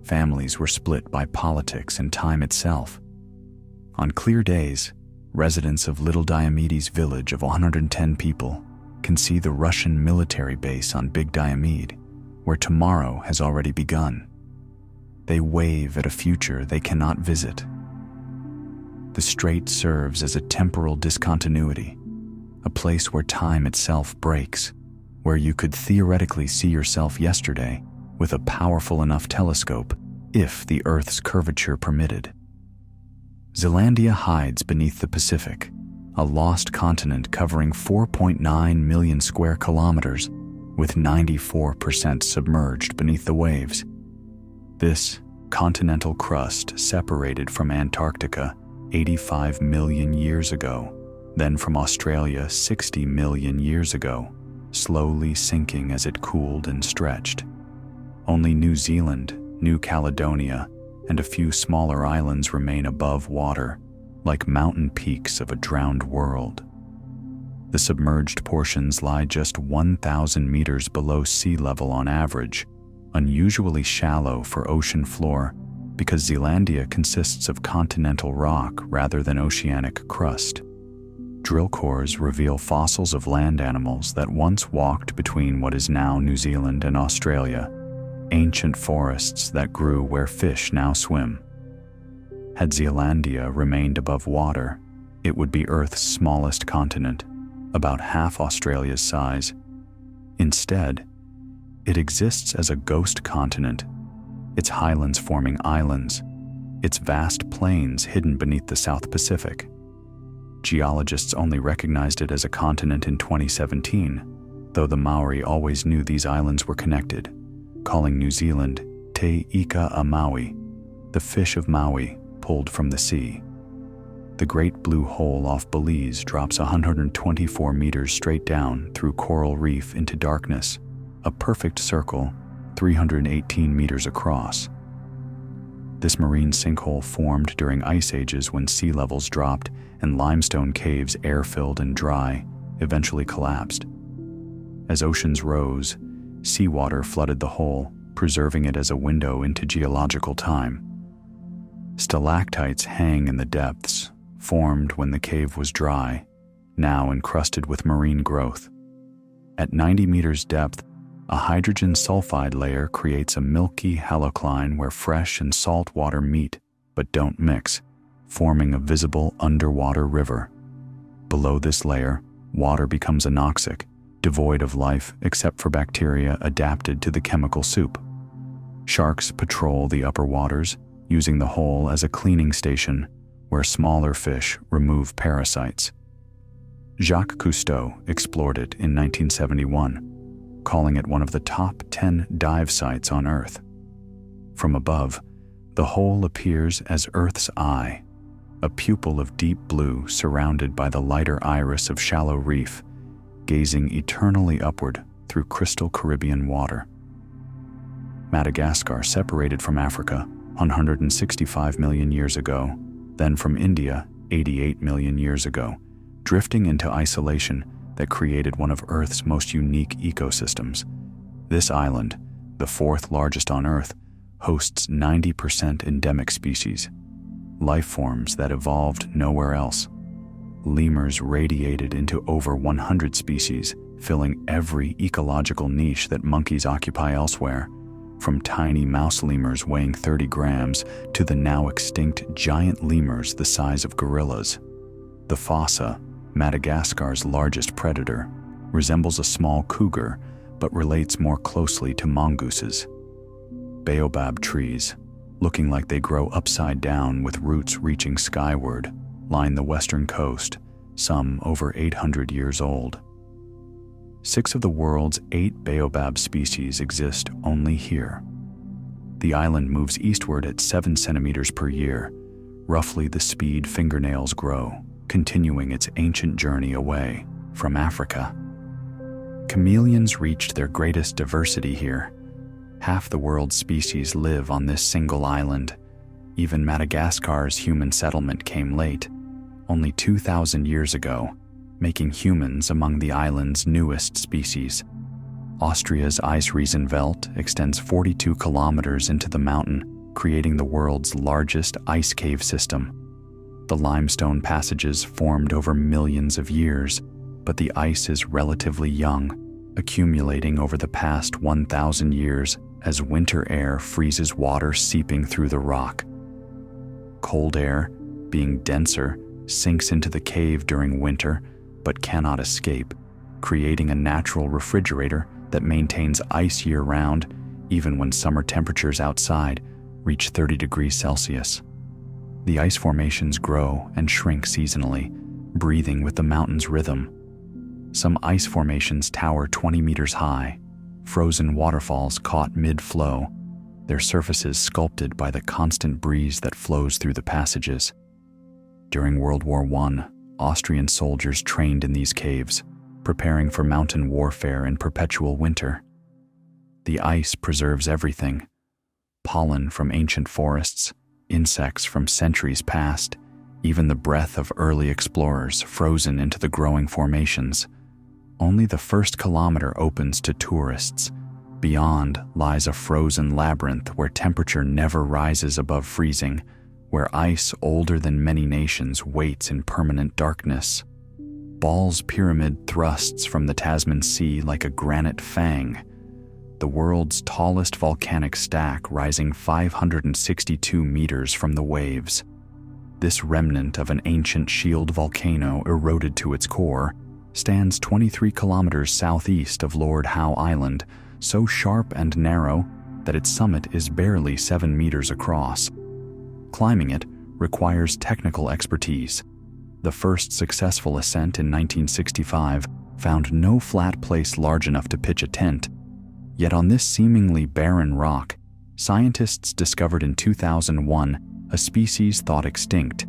Families were split by politics and time itself. On clear days, residents of Little Diomede's village of 110 people can see the Russian military base on Big Diomede, where tomorrow has already begun. They wave at a future they cannot visit. The strait serves as a temporal discontinuity, a place where time itself breaks, where you could theoretically see yourself yesterday with a powerful enough telescope if the Earth's curvature permitted. Zealandia hides beneath the Pacific, a lost continent covering 4.9 million square kilometers, with 94% submerged beneath the waves. This continental crust separated from Antarctica 85 million years ago, then from Australia 60 million years ago, slowly sinking as it cooled and stretched. Only New Zealand, New Caledonia, and a few smaller islands remain above water, like mountain peaks of a drowned world. The submerged portions lie just 1,000 meters below sea level on average, unusually shallow for ocean floor because Zealandia consists of continental rock rather than oceanic crust. Drill cores reveal fossils of land animals that once walked between what is now New Zealand and Australia, ancient forests that grew where fish now swim. Had Zealandia remained above water, it would be Earth's smallest continent, about half Australia's size. Instead, it exists as a ghost continent, its highlands forming islands, its vast plains hidden beneath the South Pacific. Geologists only recognized it as a continent in 2017, though the Maori always knew these islands were connected, calling New Zealand Te Ika a Maui, the fish of Maui pulled from the sea. The Great Blue Hole off Belize drops 124 meters straight down through coral reef into darkness, a perfect circle 318 meters across. This marine sinkhole formed during ice ages when sea levels dropped and limestone caves, air-filled and dry, eventually collapsed. As oceans rose, seawater flooded the hole, preserving it as a window into geological time. Stalactites hang in the depths, formed when the cave was dry, now encrusted with marine growth. At 90 meters depth, a hydrogen sulfide layer creates a milky halocline where fresh and salt water meet, but don't mix, forming a visible underwater river. Below this layer, water becomes anoxic, devoid of life except for bacteria adapted to the chemical soup. Sharks patrol the upper waters, using the hole as a cleaning station where smaller fish remove parasites. Jacques Cousteau explored it in 1971, calling it one of the top 10 dive sites on Earth. From above, the hole appears as Earth's eye, a pupil of deep blue surrounded by the lighter iris of shallow reef, gazing eternally upward through crystal Caribbean water. Madagascar separated from Africa 165 million years ago, then from India 88 million years ago, drifting into isolation that created one of Earth's most unique ecosystems. This island, the fourth largest on Earth, hosts 90% endemic species, life forms that evolved nowhere else. Lemurs radiated into over 100 species, filling every ecological niche that monkeys occupy elsewhere, from tiny mouse lemurs weighing 30 grams to the now extinct giant lemurs the size of gorillas. The fossa, Madagascar's largest predator, resembles a small cougar but relates more closely to mongooses. Baobab trees, looking like they grow upside down with roots reaching skyward, line the western coast, some over 800 years old. 6 of the world's 8 baobab species exist only here. The island moves eastward at 7 centimeters per year, roughly the speed fingernails grow, continuing its ancient journey away from Africa. Chameleons reached their greatest diversity here. Half the world's species live on this single island. Even Madagascar's human settlement came late, only 2,000 years ago, making humans among the island's newest species. Austria's ice Riesenwelt extends 42 kilometers into the mountain, creating the world's largest ice cave system. The limestone passages formed over millions of years, but the ice is relatively young, accumulating over the past 1,000 years as winter air freezes water seeping through the rock. Cold air, being denser, sinks into the cave during winter, but cannot escape, creating a natural refrigerator that maintains ice year-round, even when summer temperatures outside reach 30 degrees Celsius. The ice formations grow and shrink seasonally, breathing with the mountain's rhythm. Some ice formations tower 20 meters high, frozen waterfalls caught mid-flow, their surfaces sculpted by the constant breeze that flows through the passages. During World War I, Austrian soldiers trained in these caves, preparing for mountain warfare in perpetual winter. The ice preserves everything: pollen from ancient forests, insects from centuries past, even the breath of early explorers frozen into the growing formations. Only the first kilometer opens to tourists. Beyond lies a frozen labyrinth where temperature never rises above freezing, where ice older than many nations waits in permanent darkness. Ball's Pyramid thrusts from the Tasman Sea like a granite fang, the world's tallest volcanic stack rising 562 meters from the waves. This remnant of an ancient shield volcano eroded to its core stands 23 kilometers southeast of Lord Howe Island, so sharp and narrow that its summit is barely 7 meters across. Climbing it requires technical expertise. The first successful ascent in 1965 found no flat place large enough to pitch a tent. Yet on this seemingly barren rock, scientists discovered in 2001 a species thought extinct,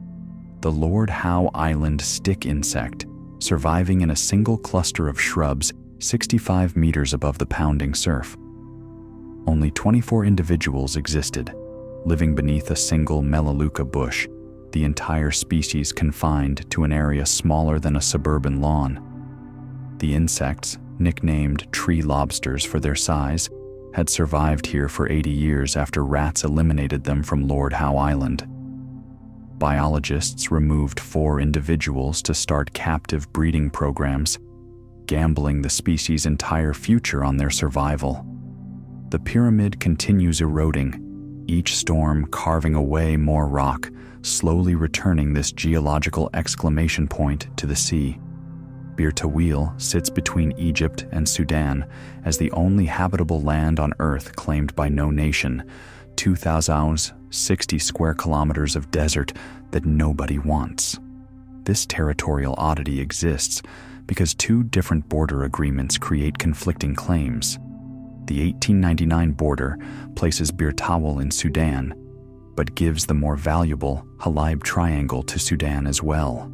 the Lord Howe Island stick insect, surviving in a single cluster of shrubs 65 meters above the pounding surf. Only 24 individuals existed, living beneath a single melaleuca bush, the entire species confined to an area smaller than a suburban lawn. The insects, nicknamed tree lobsters for their size, had survived here for 80 years after rats eliminated them from Lord Howe Island. Biologists removed 4 individuals to start captive breeding programs, gambling the species' entire future on their survival. The pyramid continues eroding, each storm carving away more rock, slowly returning this geological exclamation point to the sea. Bir Tawil sits between Egypt and Sudan as the only habitable land on Earth claimed by no nation, 2,060 square kilometers of desert that nobody wants. This territorial oddity exists because two different border agreements create conflicting claims. The 1899 border places Bir Tawil in Sudan, but gives the more valuable Halab Triangle to Sudan as well.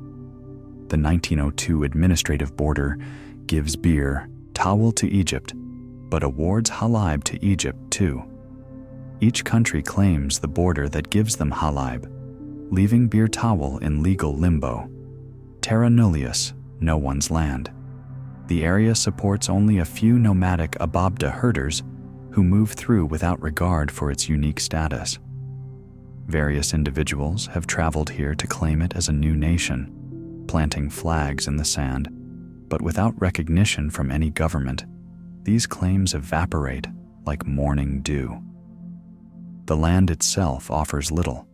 The 1902 administrative border gives Bir Tawil to Egypt, but awards Halab to Egypt too. Each country claims the border that gives them Halab, leaving Bir Tawil in legal limbo. Terra nullius, no one's land. The area supports only a few nomadic Ababda herders who move through without regard for its unique status. Various individuals have traveled here to claim it as a new nation, planting flags in the sand, but without recognition from any government, these claims evaporate like morning dew. The land itself offers little.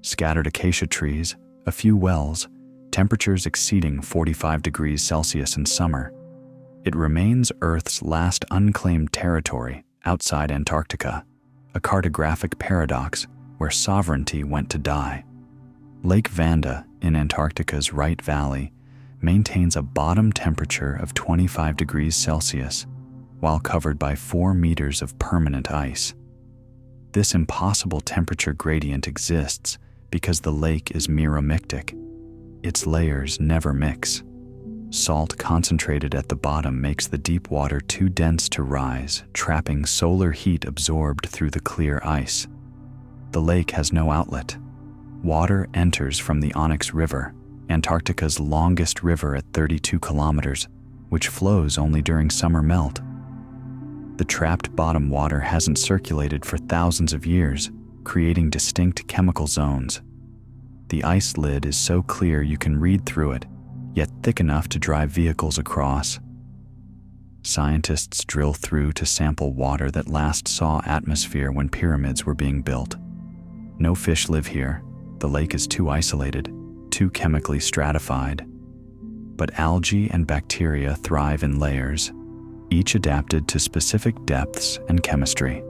Scattered acacia trees, a few wells, temperatures exceeding 45 degrees Celsius in summer. It remains Earth's last unclaimed territory outside Antarctica, a cartographic paradox where sovereignty went to die. Lake Vanda in Antarctica's Right Valley maintains a bottom temperature of 25 degrees Celsius while covered by 4 meters of permanent ice. This impossible temperature gradient exists because the lake is miromictic. Its layers never mix. Salt concentrated at the bottom makes the deep water too dense to rise, trapping solar heat absorbed through the clear ice. The lake has no outlet. Water enters from the Onyx River, Antarctica's longest river at 32 kilometers, which flows only during summer melt. The trapped bottom water hasn't circulated for thousands of years, creating distinct chemical zones. The ice lid is so clear you can read through it, yet thick enough to drive vehicles across. Scientists drill through to sample water that last saw atmosphere when pyramids were being built. No fish live here. The lake is too isolated, too chemically stratified. But algae and bacteria thrive in layers, each adapted to specific depths and chemistry.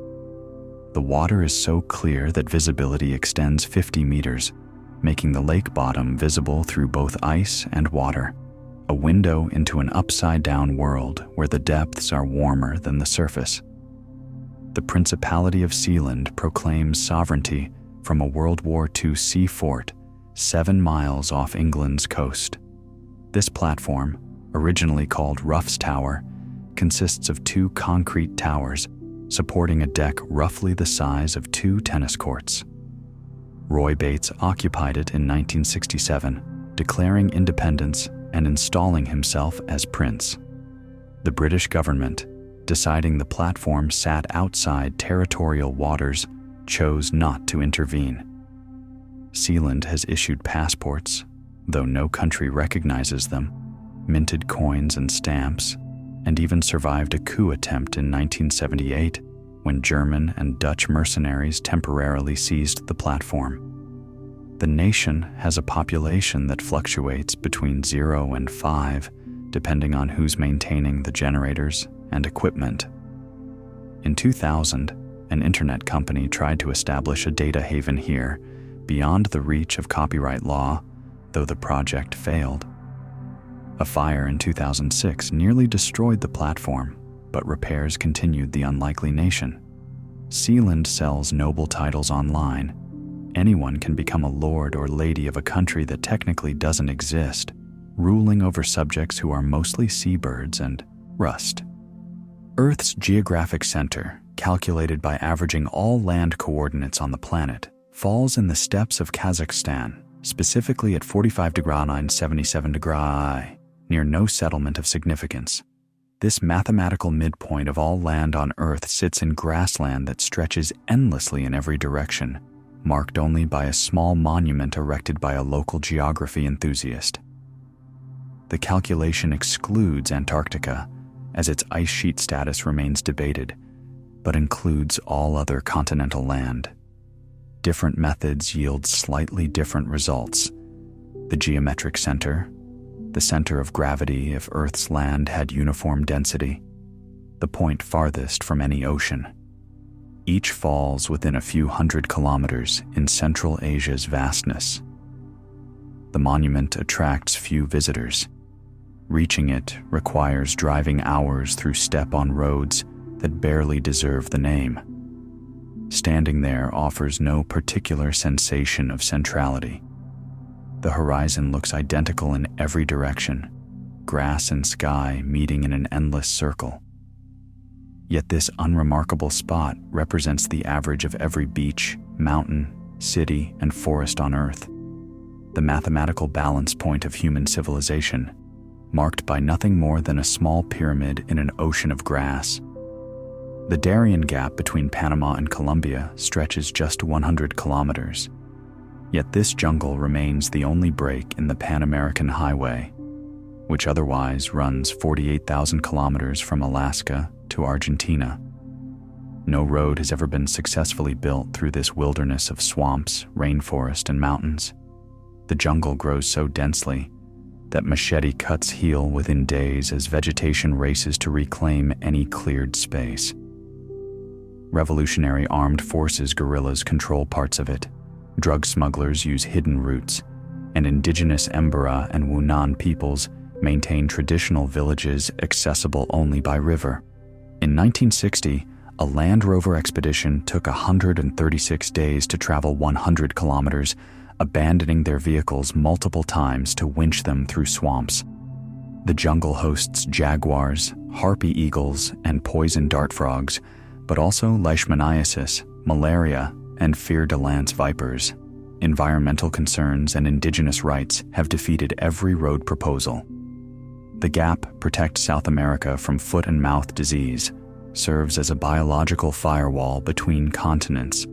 The water is so clear that visibility extends 50 meters, making the lake bottom visible through both ice and water, a window into an upside-down world where the depths are warmer than the surface. The Principality of Sealand proclaims sovereignty from a World War II sea fort 7 miles off England's coast. This platform, originally called Ruff's Tower, consists of 2 concrete towers supporting a deck roughly the size of 2 tennis courts. Roy Bates occupied it in 1967, declaring independence and installing himself as prince. The British government, deciding the platform sat outside territorial waters, chose not to intervene. Sealand has issued passports, though no country recognizes them, minted coins and stamps, and even survived a coup attempt in 1978 when German and Dutch mercenaries temporarily seized the platform. The nation has a population that fluctuates between 0 and 5, depending on who's maintaining the generators and equipment. In 2000, an internet company tried to establish a data haven here, beyond the reach of copyright law, though the project failed. A fire in 2006 nearly destroyed the platform, but repairs continued the unlikely nation. Sealand sells noble titles online. Anyone can become a lord or lady of a country that technically doesn't exist, ruling over subjects who are mostly seabirds and rust. Earth's geographic center, calculated by averaging all land coordinates on the planet, falls in the steppes of Kazakhstan, specifically at 45°977°, near no settlement of significance. This mathematical midpoint of all land on Earth sits in grassland that stretches endlessly in every direction, marked only by a small monument erected by a local geography enthusiast. The calculation excludes Antarctica, as its ice sheet status remains debated, but includes all other continental land. different methods yield slightly different results. The geometric center, the center of gravity if Earth's land had uniform density, the point farthest from any ocean. Each falls within a few hundred kilometers in Central Asia's vastness. The monument attracts few visitors. Reaching it requires driving hours through steppe-on roads that barely deserve the name. Standing there offers no particular sensation of centrality. The horizon looks identical in every direction, grass and sky meeting in an endless circle. Yet this unremarkable spot represents the average of every beach, mountain, city, and forest on Earth. The mathematical balance point of human civilization, marked by nothing more than a small pyramid in an ocean of grass. The Darien Gap between Panama and Colombia stretches just 100 kilometers. Yet this jungle remains the only break in the Pan-American Highway, which otherwise runs 48,000 kilometers from Alaska to Argentina. No road has ever been successfully built through this wilderness of swamps, rainforest, and mountains. The jungle grows so densely that machete cuts heal within days as vegetation races to reclaim any cleared space. Revolutionary armed forces guerrillas control parts of it, drug smugglers use hidden routes, and indigenous Embera and Wunan peoples maintain traditional villages accessible only by river. In 1960, a Land Rover expedition took 136 days to travel 100 kilometers, abandoning their vehicles multiple times to winch them through swamps. The jungle hosts jaguars, harpy eagles, and poison dart frogs, but also leishmaniasis, malaria, and fer-de-lance vipers. Environmental concerns and indigenous rights have defeated every road proposal. The gap protects South America from foot and mouth disease, serves as a biological firewall between continents.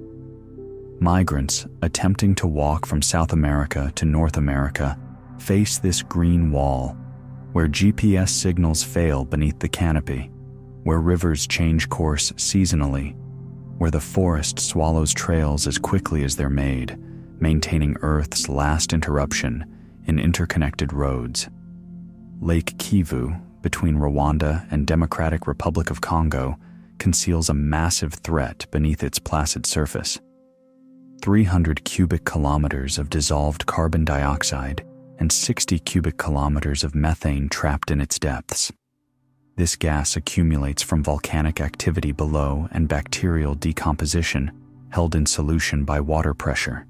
Migrants attempting to walk from South America to North America face this green wall, where GPS signals fail beneath the canopy, where rivers change course seasonally, where the forest swallows trails as quickly as they're made, maintaining Earth's last interruption in interconnected roads. Lake Kivu, between Rwanda and Democratic Republic of Congo, conceals a massive threat beneath its placid surface. 300 cubic kilometers of dissolved carbon dioxide and 60 cubic kilometers of methane trapped in its depths. This gas accumulates from volcanic activity below and bacterial decomposition held in solution by water pressure.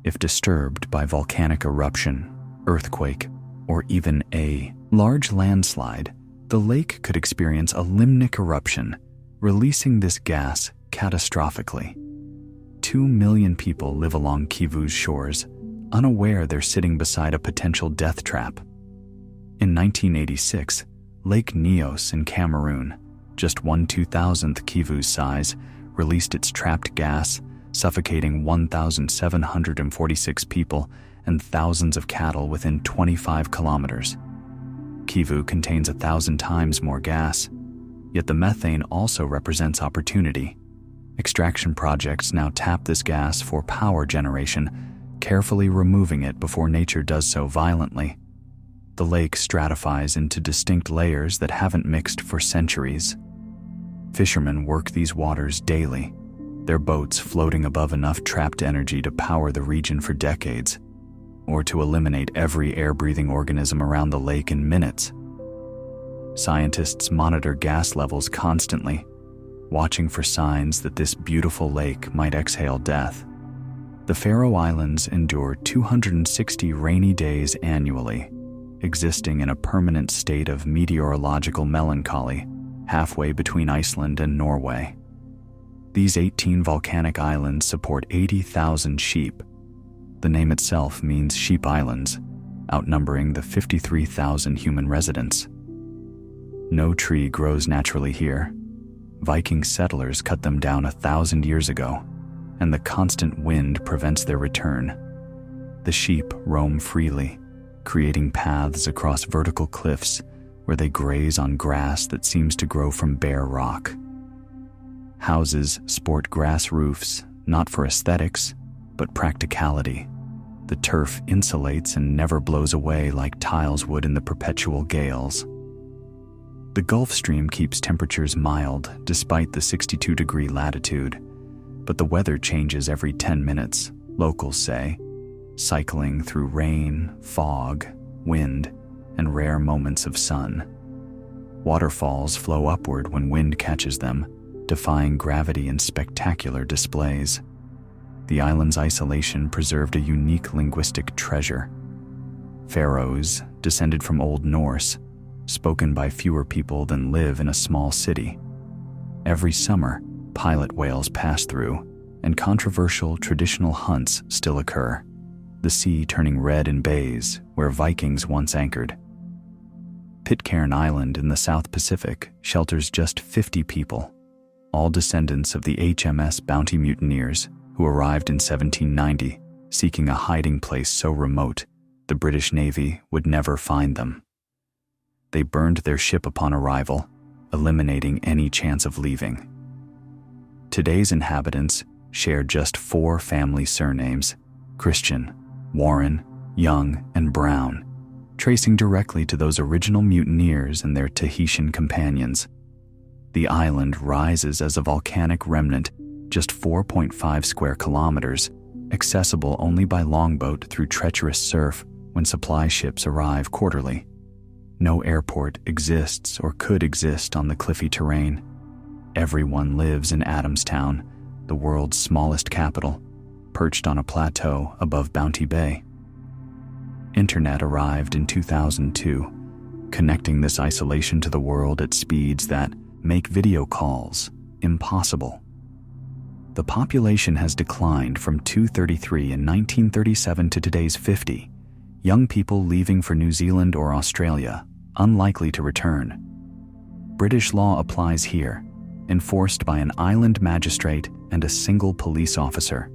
If disturbed by volcanic eruption, earthquake, or even a large landslide, the lake could experience a limnic eruption, releasing this gas catastrophically. 2 million people live along Kivu's shores, unaware they're sitting beside a potential death trap. In 1986, Lake Nyos in Cameroon, just 1/2000th Kivu's size, released its trapped gas, suffocating 1,746 people and thousands of cattle within 25 kilometers. Kivu contains 1,000 times more gas, yet the methane also represents opportunity. Extraction projects now tap this gas for power generation, carefully removing it before nature does so violently. The lake stratifies into distinct layers that haven't mixed for centuries. Fishermen work these waters daily, their boats floating above enough trapped energy to power the region for decades, or to eliminate every air-breathing organism around the lake in minutes. Scientists monitor gas levels constantly, watching for signs that this beautiful lake might exhale death. The Faroe Islands endure 260 rainy days annually, existing in a permanent state of meteorological melancholy, halfway between Iceland and Norway. These 18 volcanic islands support 80,000 sheep. The name itself means sheep islands, outnumbering the 53,000 human residents. No tree grows naturally here. Viking settlers cut them down 1,000 years ago, and the constant wind prevents their return. The sheep roam freely, creating paths across vertical cliffs where they graze on grass that seems to grow from bare rock. Houses sport grass roofs, not for aesthetics, but practicality. The turf insulates and never blows away like tiles would in the perpetual gales. The Gulf Stream keeps temperatures mild despite the 62-degree latitude, but the weather changes every 10 minutes, locals say, cycling through rain, fog, wind, and rare moments of sun. Waterfalls flow upward when wind catches them, defying gravity in spectacular displays. The island's isolation preserved a unique linguistic treasure. Faroes, descended from Old Norse, spoken by fewer people than live in a small city. Every summer, pilot whales pass through, and controversial traditional hunts still occur, the sea turning red in bays where Vikings once anchored. Pitcairn Island in the South Pacific shelters just 50 people, all descendants of the HMS Bounty mutineers who arrived in 1790, seeking a hiding place so remote the British Navy would never find them. They burned their ship upon arrival, eliminating any chance of leaving. Today's inhabitants share just 4 family surnames: Christian, Warren, Young, and Brown, tracing directly to those original mutineers and their Tahitian companions. The island rises as a volcanic remnant, just 4.5 square kilometers, accessible only by longboat through treacherous surf when supply ships arrive quarterly. No airport exists or could exist on the cliffy terrain. Everyone lives in Adamstown, the world's smallest capital, perched on a plateau above Bounty Bay. Internet arrived in 2002, connecting this isolation to the world at speeds that make video calls impossible. The population has declined from 233 in 1937 to today's 50, young people leaving for New Zealand or Australia, unlikely to return. British law applies here, enforced by an island magistrate and a single police officer.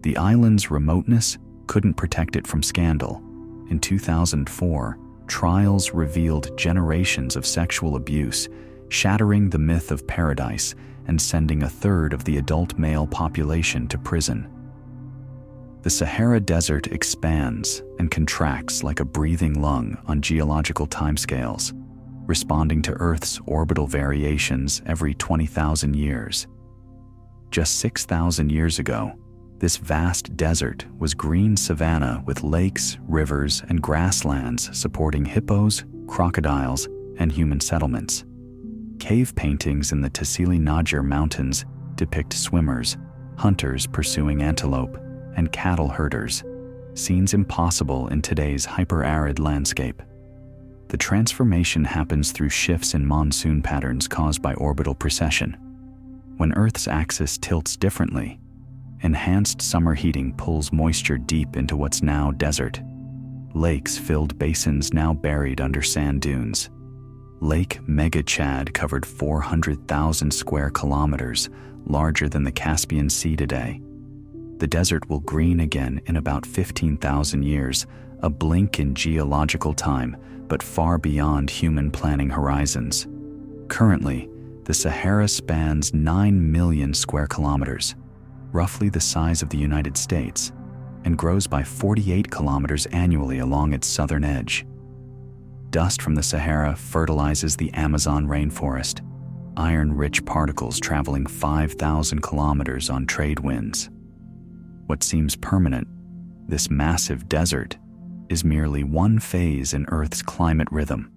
The island's remoteness couldn't protect it from scandal. In 2004, trials revealed generations of sexual abuse, shattering the myth of paradise and sending a third of the adult male population to prison. The Sahara Desert expands and contracts like a breathing lung on geological timescales, responding to Earth's orbital variations every 20,000 years. Just 6,000 years ago, this vast desert was green savanna with lakes, rivers, and grasslands supporting hippos, crocodiles, and human settlements. Cave paintings in the Tassili Najjar Mountains depict swimmers, hunters pursuing antelope, and cattle herders, scenes impossible in today's hyper-arid landscape. The transformation happens through shifts in monsoon patterns caused by orbital precession. When Earth's axis tilts differently, enhanced summer heating pulls moisture deep into what's now desert. Lakes filled basins now buried under sand dunes. Lake Mega Chad covered 400,000 square kilometers, larger than the Caspian Sea today. The desert will green again in about 15,000 years, a blink in geological time, but far beyond human planning horizons. Currently, the Sahara spans 9 million square kilometers, roughly the size of the United States, and grows by 48 kilometers annually along its southern edge. Dust from the Sahara fertilizes the Amazon rainforest, iron-rich particles traveling 5,000 kilometers on trade winds. What seems permanent, this massive desert, is merely one phase in Earth's climate rhythm,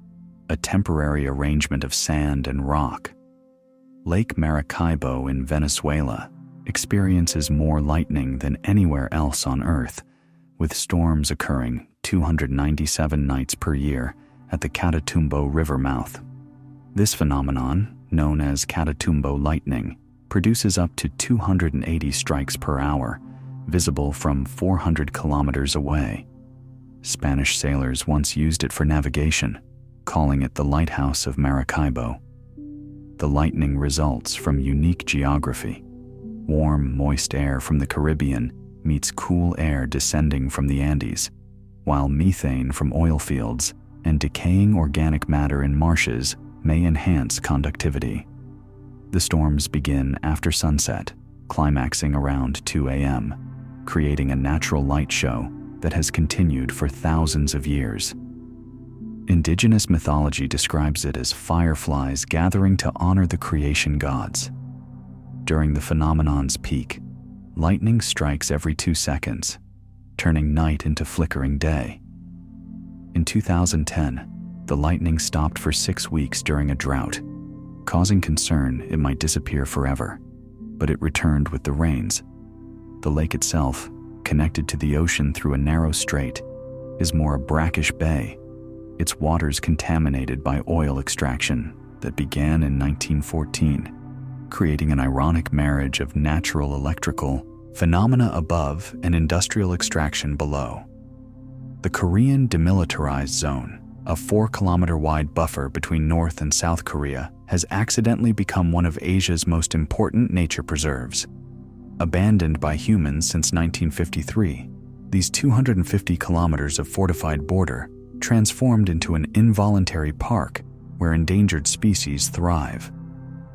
a temporary arrangement of sand and rock. Lake Maracaibo in Venezuela experiences more lightning than anywhere else on Earth, with storms occurring 297 nights per year at the Catatumbo River mouth. This phenomenon, known as Catatumbo lightning, produces up to 280 strikes per hour, visible from 400 kilometers away. Spanish sailors once used it for navigation, calling it the Lighthouse of Maracaibo. The lightning results from unique geography. Warm, moist air from the Caribbean meets cool air descending from the Andes, while methane from oil fields and decaying organic matter in marshes may enhance conductivity. The storms begin after sunset, climaxing around 2 a.m. creating a natural light show that has continued for thousands of years. Indigenous mythology describes it as fireflies gathering to honor the creation gods. During the phenomenon's peak, lightning strikes every 2 seconds, turning night into flickering day. In 2010, the lightning stopped for 6 weeks during a drought, causing concern it might disappear forever, but it returned with the rains. The lake itself, connected to the ocean through a narrow strait, is more a brackish bay, its waters contaminated by oil extraction that began in 1914, creating an ironic marriage of natural electrical phenomena above and industrial extraction below. The Korean Demilitarized Zone, a 4-kilometer-wide buffer between North and South Korea, has accidentally become one of Asia's most important nature preserves. Abandoned by humans since 1953, these 250 kilometers of fortified border transformed into an involuntary park where endangered species thrive.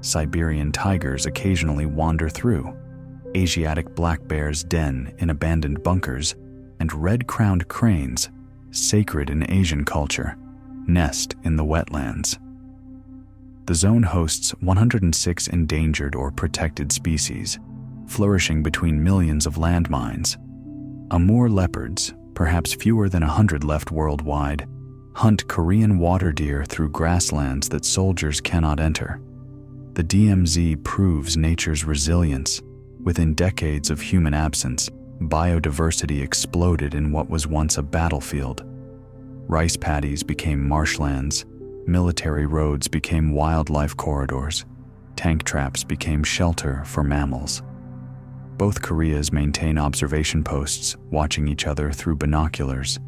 Siberian tigers occasionally wander through, Asiatic black bears den in abandoned bunkers, and red-crowned cranes, sacred in Asian culture, nest in the wetlands. The zone hosts 106 endangered or protected species, flourishing between millions of landmines. Amur leopards, perhaps fewer than 100 left worldwide, hunt Korean water deer through grasslands that soldiers cannot enter. The DMZ proves nature's resilience. Within decades of human absence, biodiversity exploded in what was once a battlefield. Rice paddies became marshlands, military roads became wildlife corridors, tank traps became shelter for mammals. Both Koreas maintain observation posts, watching each other through binoculars,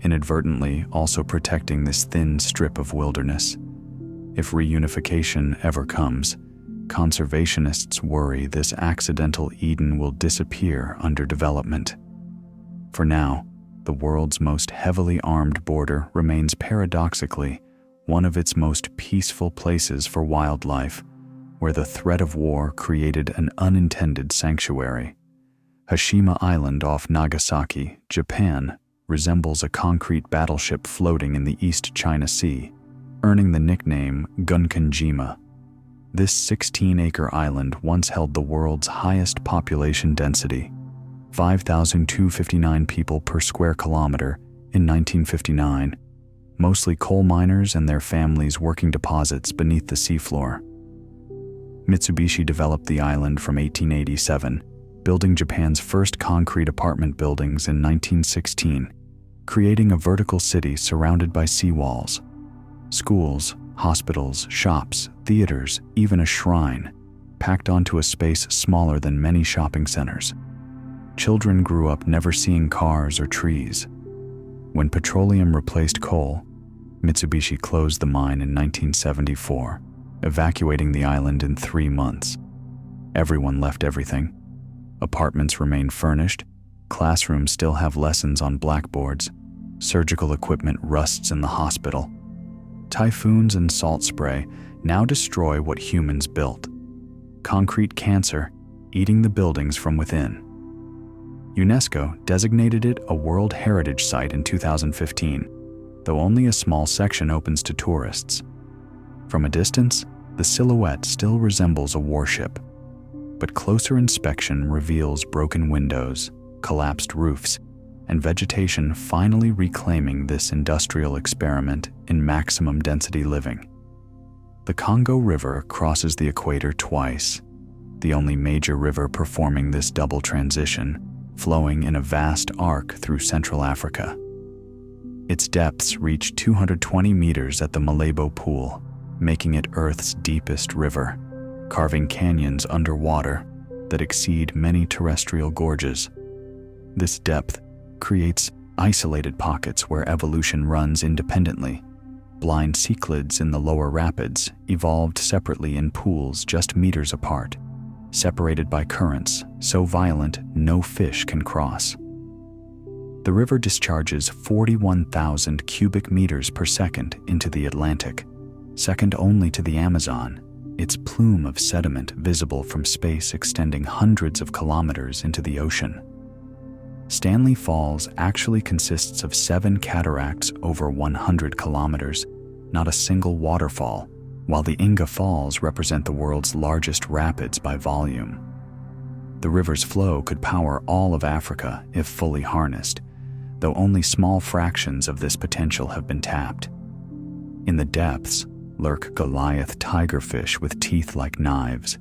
inadvertently also protecting this thin strip of wilderness. If reunification ever comes, conservationists worry this accidental Eden will disappear under development. For now, the world's most heavily armed border remains paradoxically one of its most peaceful places for wildlife, where the threat of war created an unintended sanctuary. Hashima Island off Nagasaki, Japan, resembles a concrete battleship floating in the East China Sea, earning the nickname Gunkanjima. This 16-acre island once held the world's highest population density, 5,259 people per square kilometer in 1959, mostly coal miners and their families working deposits beneath the seafloor. Mitsubishi developed the island from 1887, building Japan's first concrete apartment buildings in 1916, creating a vertical city surrounded by seawalls. Schools, hospitals, shops, theaters, even a shrine, packed onto a space smaller than many shopping centers. Children grew up never seeing cars or trees. When petroleum replaced coal, Mitsubishi closed the mine in 1974, evacuating the island in 3 months. Everyone left everything. Apartments remain furnished, classrooms still have lessons on blackboards, surgical equipment rusts in the hospital. Typhoons and salt spray now destroy what humans built. Concrete cancer eating the buildings from within. UNESCO designated it a World Heritage Site in 2015, though only a small section opens to tourists. From a distance, the silhouette still resembles a warship, but closer inspection reveals broken windows, collapsed roofs, and vegetation finally reclaiming this industrial experiment in maximum density living. The Congo River crosses the equator twice, the only major river performing this double transition, flowing in a vast arc through Central Africa. Its depths reach 220 meters at the Malebo Pool, making it Earth's deepest river, carving canyons underwater that exceed many terrestrial gorges. This depth creates isolated pockets where evolution runs independently. Blind cichlids in the lower rapids evolved separately in pools just meters apart, separated by currents so violent no fish can cross. The river discharges 41,000 cubic meters per second into the Atlantic, second only to the Amazon, its plume of sediment visible from space extending hundreds of kilometers into the ocean. Stanley Falls actually consists of 7 cataracts over 100 kilometers, not a single waterfall, while the Inga Falls represent the world's largest rapids by volume. The river's flow could power all of Africa if fully harnessed, though only small fractions of this potential have been tapped. In the depths lurk Goliath tigerfish with teeth like knives,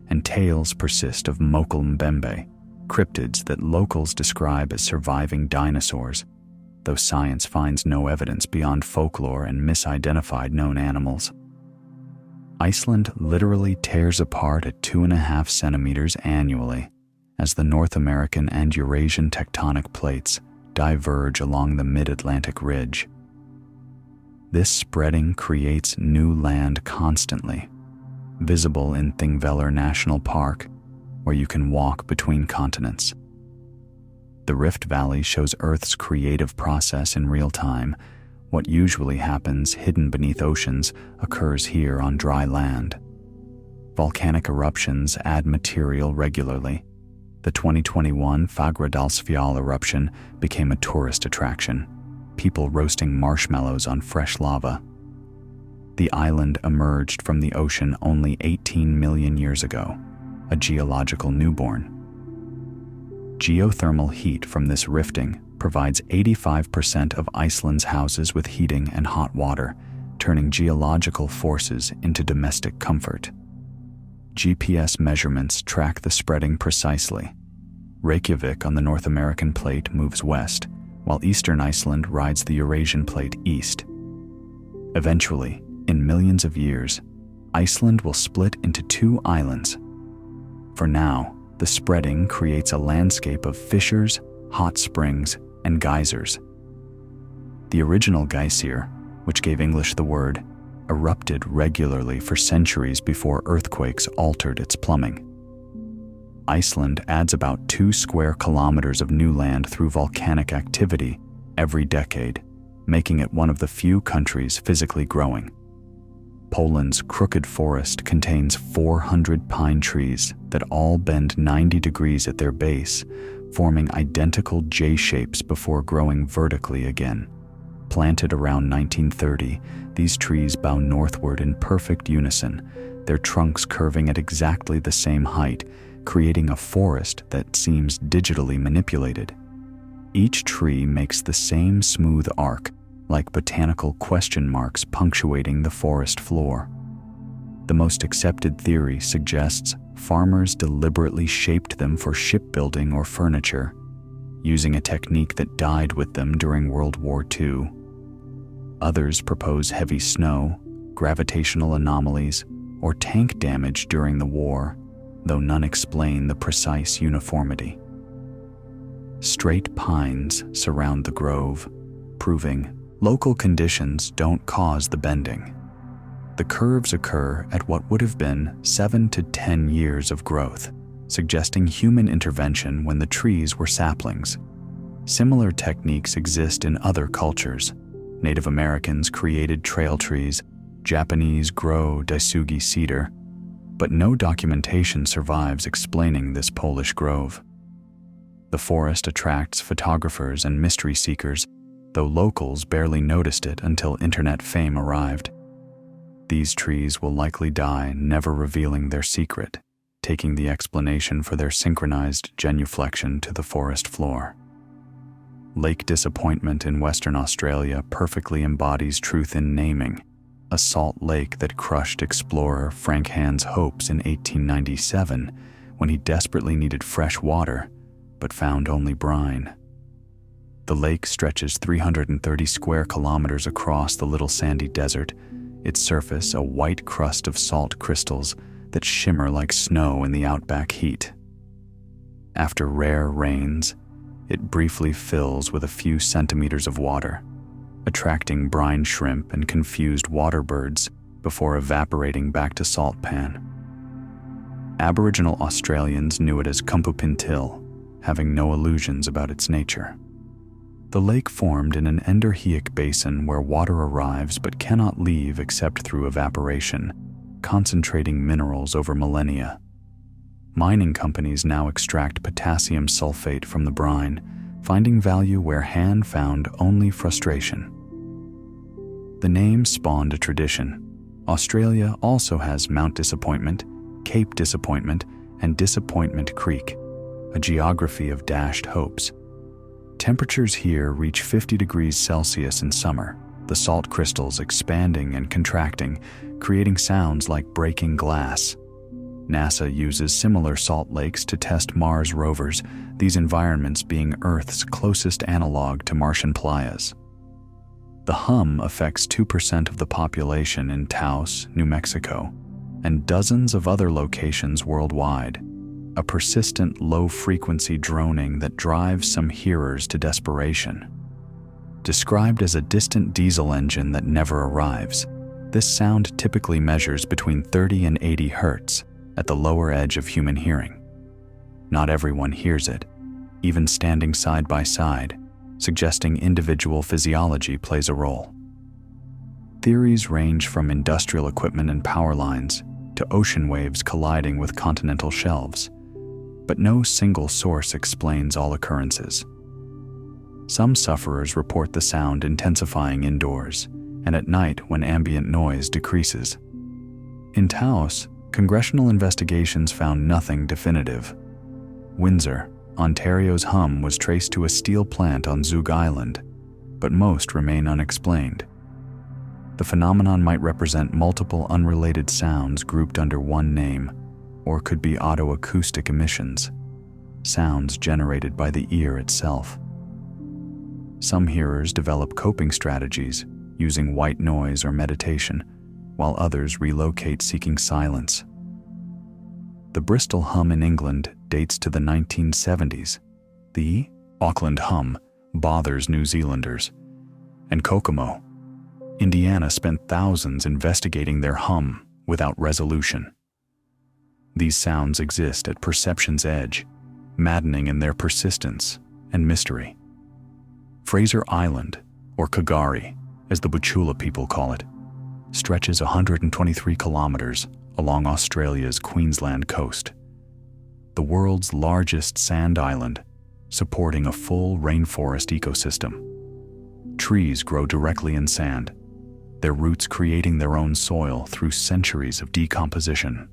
and tales persist of Mokele Mbembe, cryptids that locals describe as surviving dinosaurs, though science finds no evidence beyond folklore and misidentified known animals. Iceland literally tears apart at 2.5 centimeters annually as the North American and Eurasian tectonic plates diverge along the mid-Atlantic ridge. This spreading creates new land constantly, visible in Thingvellir National Park, where you can walk between continents. The Rift Valley shows Earth's creative process in real time. What usually happens hidden beneath oceans occurs here on dry land. Volcanic eruptions add material regularly. The 2021 Fagradalsfjall eruption became a tourist attraction, people roasting marshmallows on fresh lava. The island emerged from the ocean only 18 million years ago, a geological newborn. Geothermal heat from this rifting provides 85% of Iceland's houses with heating and hot water, turning geological forces into domestic comfort. GPS measurements track the spreading precisely. Reykjavik on the North American plate moves west, while eastern Iceland rides the Eurasian plate east. Eventually, in millions of years, Iceland will split into 2 islands. For now, the spreading creates a landscape of fissures, hot springs, and geysers. The original Geysir, which gave English the word, erupted regularly for centuries before earthquakes altered its plumbing. Iceland adds about 2 square kilometers of new land through volcanic activity every decade, making it one of the few countries physically growing. Poland's Crooked Forest contains 400 pine trees that all bend 90 degrees at their base, forming identical J-shapes before growing vertically again. Planted around 1930, these trees bow northward in perfect unison, their trunks curving at exactly the same height, creating a forest that seems digitally manipulated. Each tree makes the same smooth arc, like botanical question marks punctuating the forest floor. The most accepted theory suggests farmers deliberately shaped them for shipbuilding or furniture, using a technique that died with them during World War II. Others propose heavy snow, gravitational anomalies, or tank damage during the war, though none explain the precise uniformity. Straight pines surround the grove, proving local conditions don't cause the bending. The curves occur at what would have been 7 to 10 years of growth, suggesting human intervention when the trees were saplings. Similar techniques exist in other cultures. Native Americans created trail trees, Japanese grow daisugi cedar, but no documentation survives explaining this Polish grove. The forest attracts photographers and mystery seekers, though locals barely noticed it until internet fame arrived. These trees will likely die, never revealing their secret, taking the explanation for their synchronized genuflection to the forest floor. Lake Disappointment in Western Australia perfectly embodies truth in naming, a salt lake that crushed explorer Frank Hand's hopes in 1897 when he desperately needed fresh water, but found only brine. The lake stretches 330 square kilometers across the Little Sandy Desert, its surface a white crust of salt crystals that shimmer like snow in the outback heat. After rare rains, it briefly fills with a few centimeters of water, attracting brine shrimp and confused water birds before evaporating back to salt pan. Aboriginal Australians knew it as Kumpupintil, having no illusions about its nature. The lake formed in an endorheic basin where water arrives but cannot leave except through evaporation, concentrating minerals over millennia. Mining companies now extract potassium sulfate from the brine, finding value where Han found only frustration. The name spawned a tradition. Australia also has Mount Disappointment, Cape Disappointment, and Disappointment Creek, a geography of dashed hopes. Temperatures here reach 50 degrees Celsius in summer, the salt crystals expanding and contracting, creating sounds like breaking glass. NASA uses similar salt lakes to test Mars rovers, these environments being Earth's closest analog to Martian playas. The hum affects 2% of the population in Taos, New Mexico, and dozens of other locations worldwide, a persistent low-frequency droning that drives some hearers to desperation. Described as a distant diesel engine that never arrives, this sound typically measures between 30 and 80 hertz at the lower edge of human hearing. Not everyone hears it, even standing side by side, suggesting individual physiology plays a role. Theories range from industrial equipment and power lines to ocean waves colliding with continental shelves, but no single source explains all occurrences. Some sufferers report the sound intensifying indoors and at night when ambient noise decreases. In Taos, congressional investigations found nothing definitive. Windsor, Ontario's hum was traced to a steel plant on Zug Island, but most remain unexplained. The phenomenon might represent multiple unrelated sounds grouped under one name, or could be autoacoustic emissions, sounds generated by the ear itself. Some hearers develop coping strategies, using white noise or meditation, while others relocate seeking silence. The Bristol hum in England dates to the 1970s. The Auckland hum bothers New Zealanders. And Kokomo, Indiana spent thousands investigating their hum without resolution. These sounds exist at perception's edge, maddening in their persistence and mystery. Fraser Island, or Kagari, as the Butchula people call it, stretches 123 kilometers along Australia's Queensland coast. The world's largest sand island, supporting a full rainforest ecosystem. Trees grow directly in sand, their roots creating their own soil through centuries of decomposition.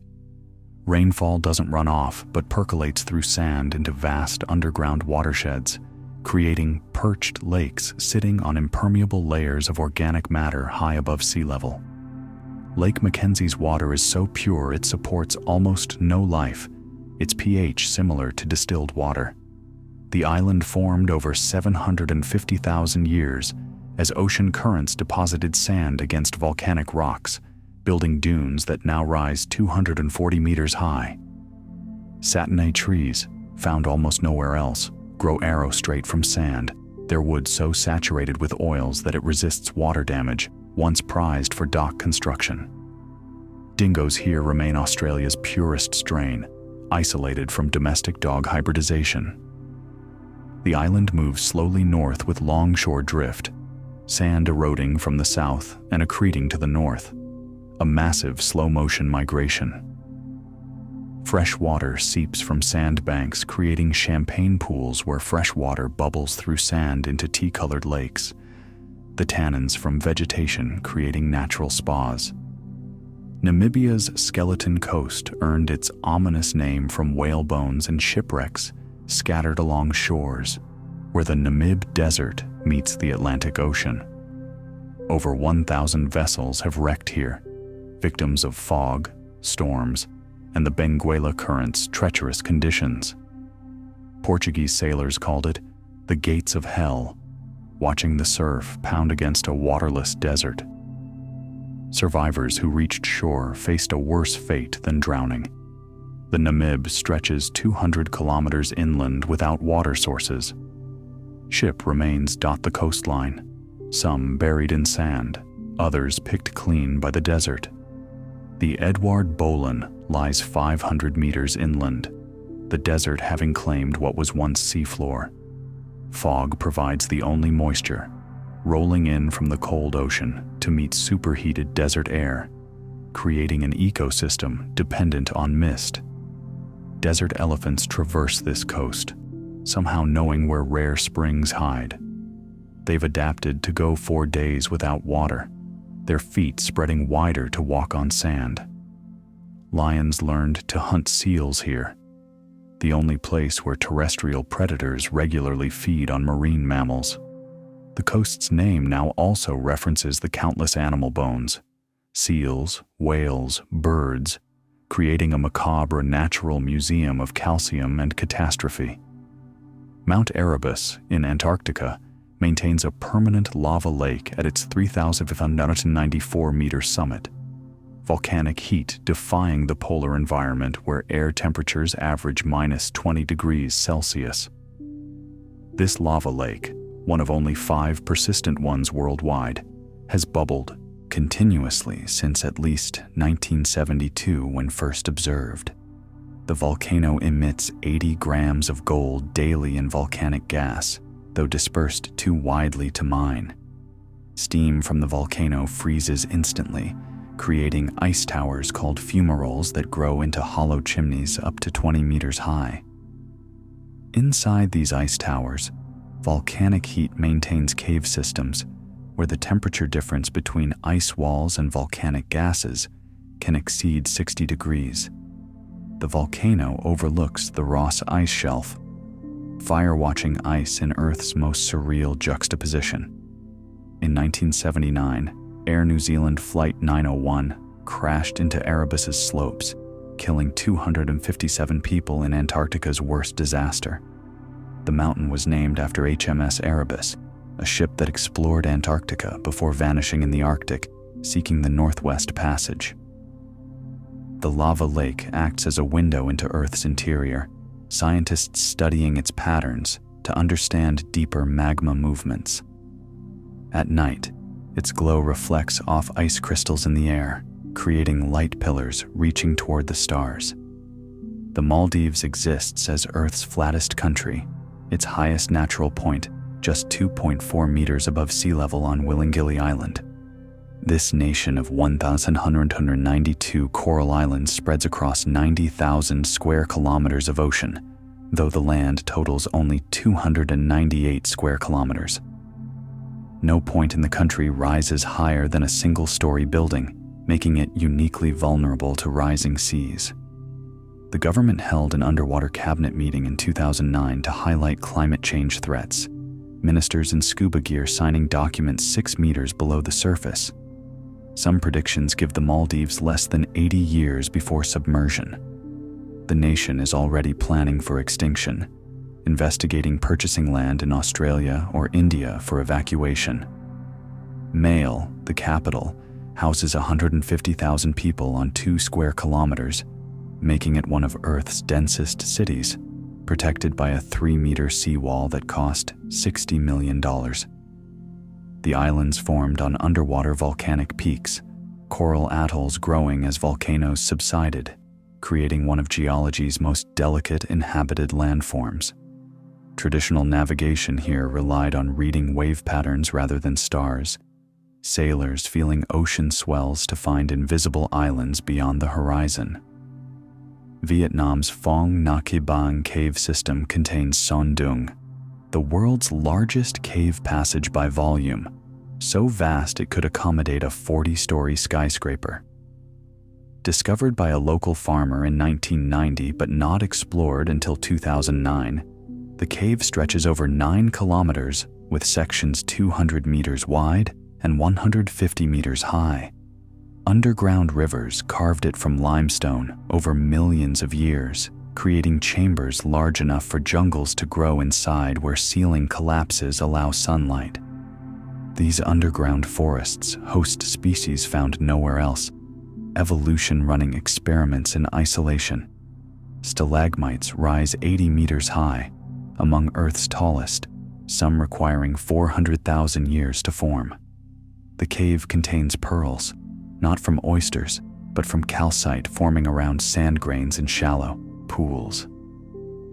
Rainfall doesn't run off, but percolates through sand into vast underground watersheds, creating perched lakes sitting on impermeable layers of organic matter high above sea level. Lake Mackenzie's water is so pure it supports almost no life, its pH similar to distilled water. The island formed over 750,000 years as ocean currents deposited sand against volcanic rocks, building dunes that now rise 240 meters high. Satinate trees, found almost nowhere else, grow arrow straight from sand, their wood so saturated with oils that it resists water damage, once prized for dock construction. Dingoes here remain Australia's purest strain, isolated from domestic dog hybridization. The island moves slowly north with longshore drift, sand eroding from the south and accreting to the north, a massive slow-motion migration. Fresh water seeps from sandbanks, creating champagne pools where fresh water bubbles through sand into tea-colored lakes, the tannins from vegetation creating natural spas. Namibia's skeleton coast earned its ominous name from whale bones and shipwrecks scattered along shores, where the Namib Desert meets the Atlantic Ocean. Over 1,000 vessels have wrecked here, victims of fog, storms, and the Benguela Current's treacherous conditions. Portuguese sailors called it the gates of hell, watching the surf pound against a waterless desert. Survivors who reached shore faced a worse fate than drowning. The Namib stretches 200 kilometers inland without water sources. Ship remains dot the coastline, some buried in sand, others picked clean by the desert. The Edward Bolen lies 500 meters inland, the desert having claimed what was once seafloor. Fog provides the only moisture, rolling in from the cold ocean to meet superheated desert air, creating an ecosystem dependent on mist. Desert elephants traverse this coast, somehow knowing where rare springs hide. They've adapted to go 4 days without water, their feet spreading wider to walk on sand. Lions learned to hunt seals here, the only place where terrestrial predators regularly feed on marine mammals. The coast's name now also references the countless animal bones, seals, whales, birds, creating a macabre natural museum of calcium and catastrophe. Mount Erebus in Antarctica maintains a permanent lava lake at its 3,594-meter summit, volcanic heat defying the polar environment where air temperatures average -20 degrees Celsius. This lava lake, one of only 5 persistent ones worldwide, has bubbled continuously since at least 1972 when first observed. The volcano emits 80 grams of gold daily in volcanic gas, though dispersed too widely to mine. Steam from the volcano freezes instantly, creating ice towers called fumaroles that grow into hollow chimneys up to 20 meters high. Inside these ice towers, volcanic heat maintains cave systems where the temperature difference between ice walls and volcanic gases can exceed 60 degrees. The volcano overlooks the Ross Ice Shelf, fire-watching ice in Earth's most surreal juxtaposition. In 1979, Air New Zealand Flight 901 crashed into Erebus's slopes, killing 257 people in Antarctica's worst disaster. The mountain was named after HMS Erebus, a ship that explored Antarctica before vanishing in the Arctic, seeking the Northwest Passage. The lava lake acts as a window into Earth's interior, scientists studying its patterns to understand deeper magma movements. At night, its glow reflects off ice crystals in the air, creating light pillars reaching toward the stars. The Maldives exists as Earth's flattest country, its highest natural point just 2.4 meters above sea level on Willingilly Island. This nation of 1,192 coral islands spreads across 90,000 square kilometers of ocean, though the land totals only 298 square kilometers. No point in the country rises higher than a single-story building, making it uniquely vulnerable to rising seas. The government held an underwater cabinet meeting in 2009 to highlight climate change threats, ministers in scuba gear signing documents 6 meters below the surface. Some predictions give the Maldives less than 80 years before submersion. The nation is already planning for extinction, investigating purchasing land in Australia or India for evacuation. Male, the capital, houses 150,000 people on 2 square kilometers, making it one of Earth's densest cities, protected by a 3-meter seawall that cost $60 million. The islands formed on underwater volcanic peaks, coral atolls growing as volcanoes subsided, creating one of geology's most delicate inhabited landforms. Traditional navigation here relied on reading wave patterns rather than stars, sailors feeling ocean swells to find invisible islands beyond the horizon. Vietnam's Phong Nha Bang cave system contains Son Doong, the world's largest cave passage by volume, so vast it could accommodate a 40-story skyscraper. Discovered by a local farmer in 1990 but not explored until 2009, the cave stretches over 9 kilometers with sections 200 meters wide and 150 meters high. Underground rivers carved it from limestone over millions of years, creating chambers large enough for jungles to grow inside where ceiling collapses allow sunlight. These underground forests host species found nowhere else, evolution running experiments in isolation. Stalagmites rise 80 meters high, among Earth's tallest, some requiring 400,000 years to form. The cave contains pearls, not from oysters, but from calcite forming around sand grains in shallow pools.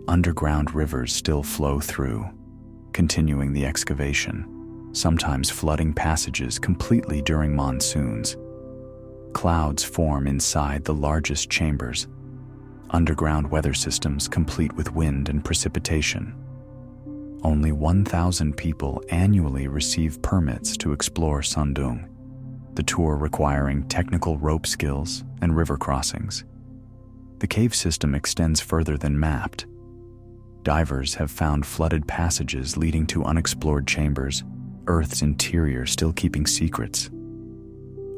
Underground rivers still flow through, continuing the excavation, sometimes flooding passages completely during monsoons. Clouds form inside the largest chambers, underground weather systems complete with wind and precipitation, only 1,000 people annually receive permits to explore Sundung, the tour requiring technical rope skills and river crossings. The cave system extends further than mapped. Divers have found flooded passages leading to unexplored chambers, Earth's interior still keeping secrets.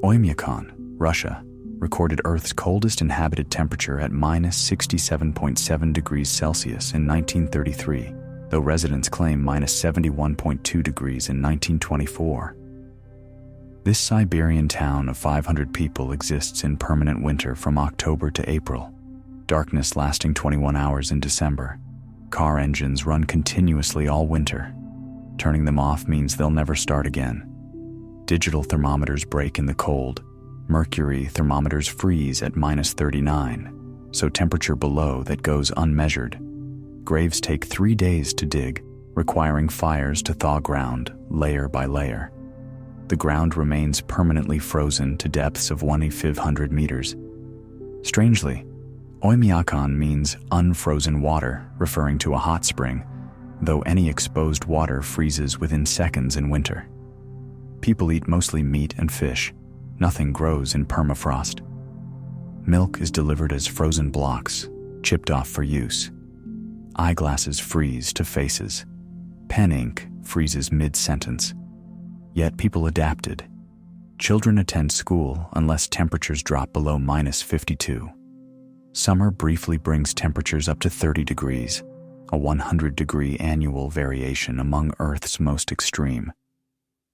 Oymyakon, Russia, recorded Earth's coldest inhabited temperature at -67.7 degrees Celsius in 1933, though residents claim -71.2 degrees in 1924. This Siberian town of 500 people exists in permanent winter from October to April, darkness lasting 21 hours in December. Car engines run continuously all winter. Turning them off means they'll never start again. Digital thermometers break in the cold. Mercury thermometers freeze at -39, so temperature below that goes unmeasured. Graves take 3 days to dig, requiring fires to thaw ground layer by layer. The ground remains permanently frozen to depths of 1,500 meters. Strangely, Oymyakon means unfrozen water, referring to a hot spring, though any exposed water freezes within seconds in winter. People eat mostly meat and fish. Nothing grows in permafrost. Milk is delivered as frozen blocks, chipped off for use. Eyeglasses freeze to faces. Pen ink freezes mid-sentence. Yet people adapted. Children attend school unless temperatures drop below -52. Summer briefly brings temperatures up to 30 degrees, a 100-degree annual variation among Earth's most extreme.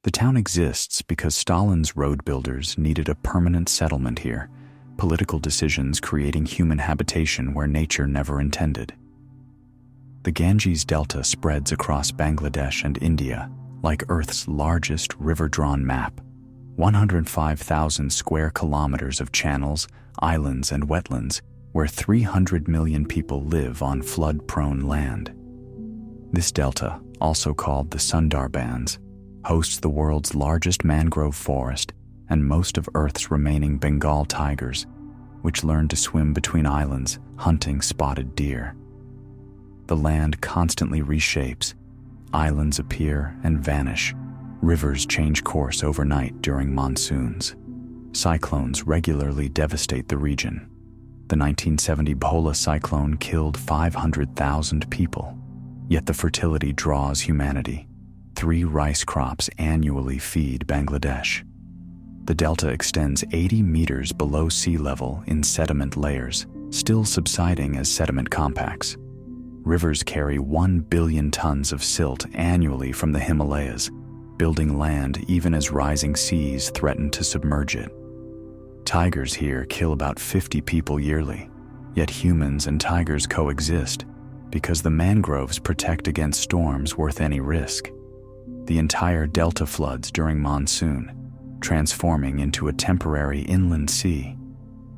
The town exists because Stalin's road builders needed a permanent settlement here, political decisions creating human habitation where nature never intended. The Ganges Delta spreads across Bangladesh and India, like Earth's largest river-drawn map, 105,000 square kilometers of channels, islands, and wetlands, where 300 million people live on flood-prone land. This delta, also called the Sundarbans, hosts the world's largest mangrove forest and most of Earth's remaining Bengal tigers, which learn to swim between islands, hunting spotted deer. The land constantly reshapes. Islands appear and vanish. Rivers change course overnight during monsoons. Cyclones regularly devastate the region. The 1970 Bhola cyclone killed 500,000 people, yet the fertility draws humanity. 3 rice crops annually feed Bangladesh. The delta extends 80 meters below sea level in sediment layers, still subsiding as sediment compacts. Rivers carry 1 billion tons of silt annually from the Himalayas, building land even as rising seas threaten to submerge it. Tigers here kill about 50 people yearly, yet humans and tigers coexist because the mangroves protect against storms worth any risk. The entire delta floods during monsoon, transforming into a temporary inland sea.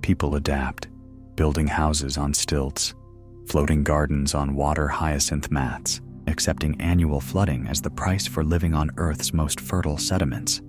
People adapt, building houses on stilts, floating gardens on water hyacinth mats, accepting annual flooding as the price for living on Earth's most fertile sediments.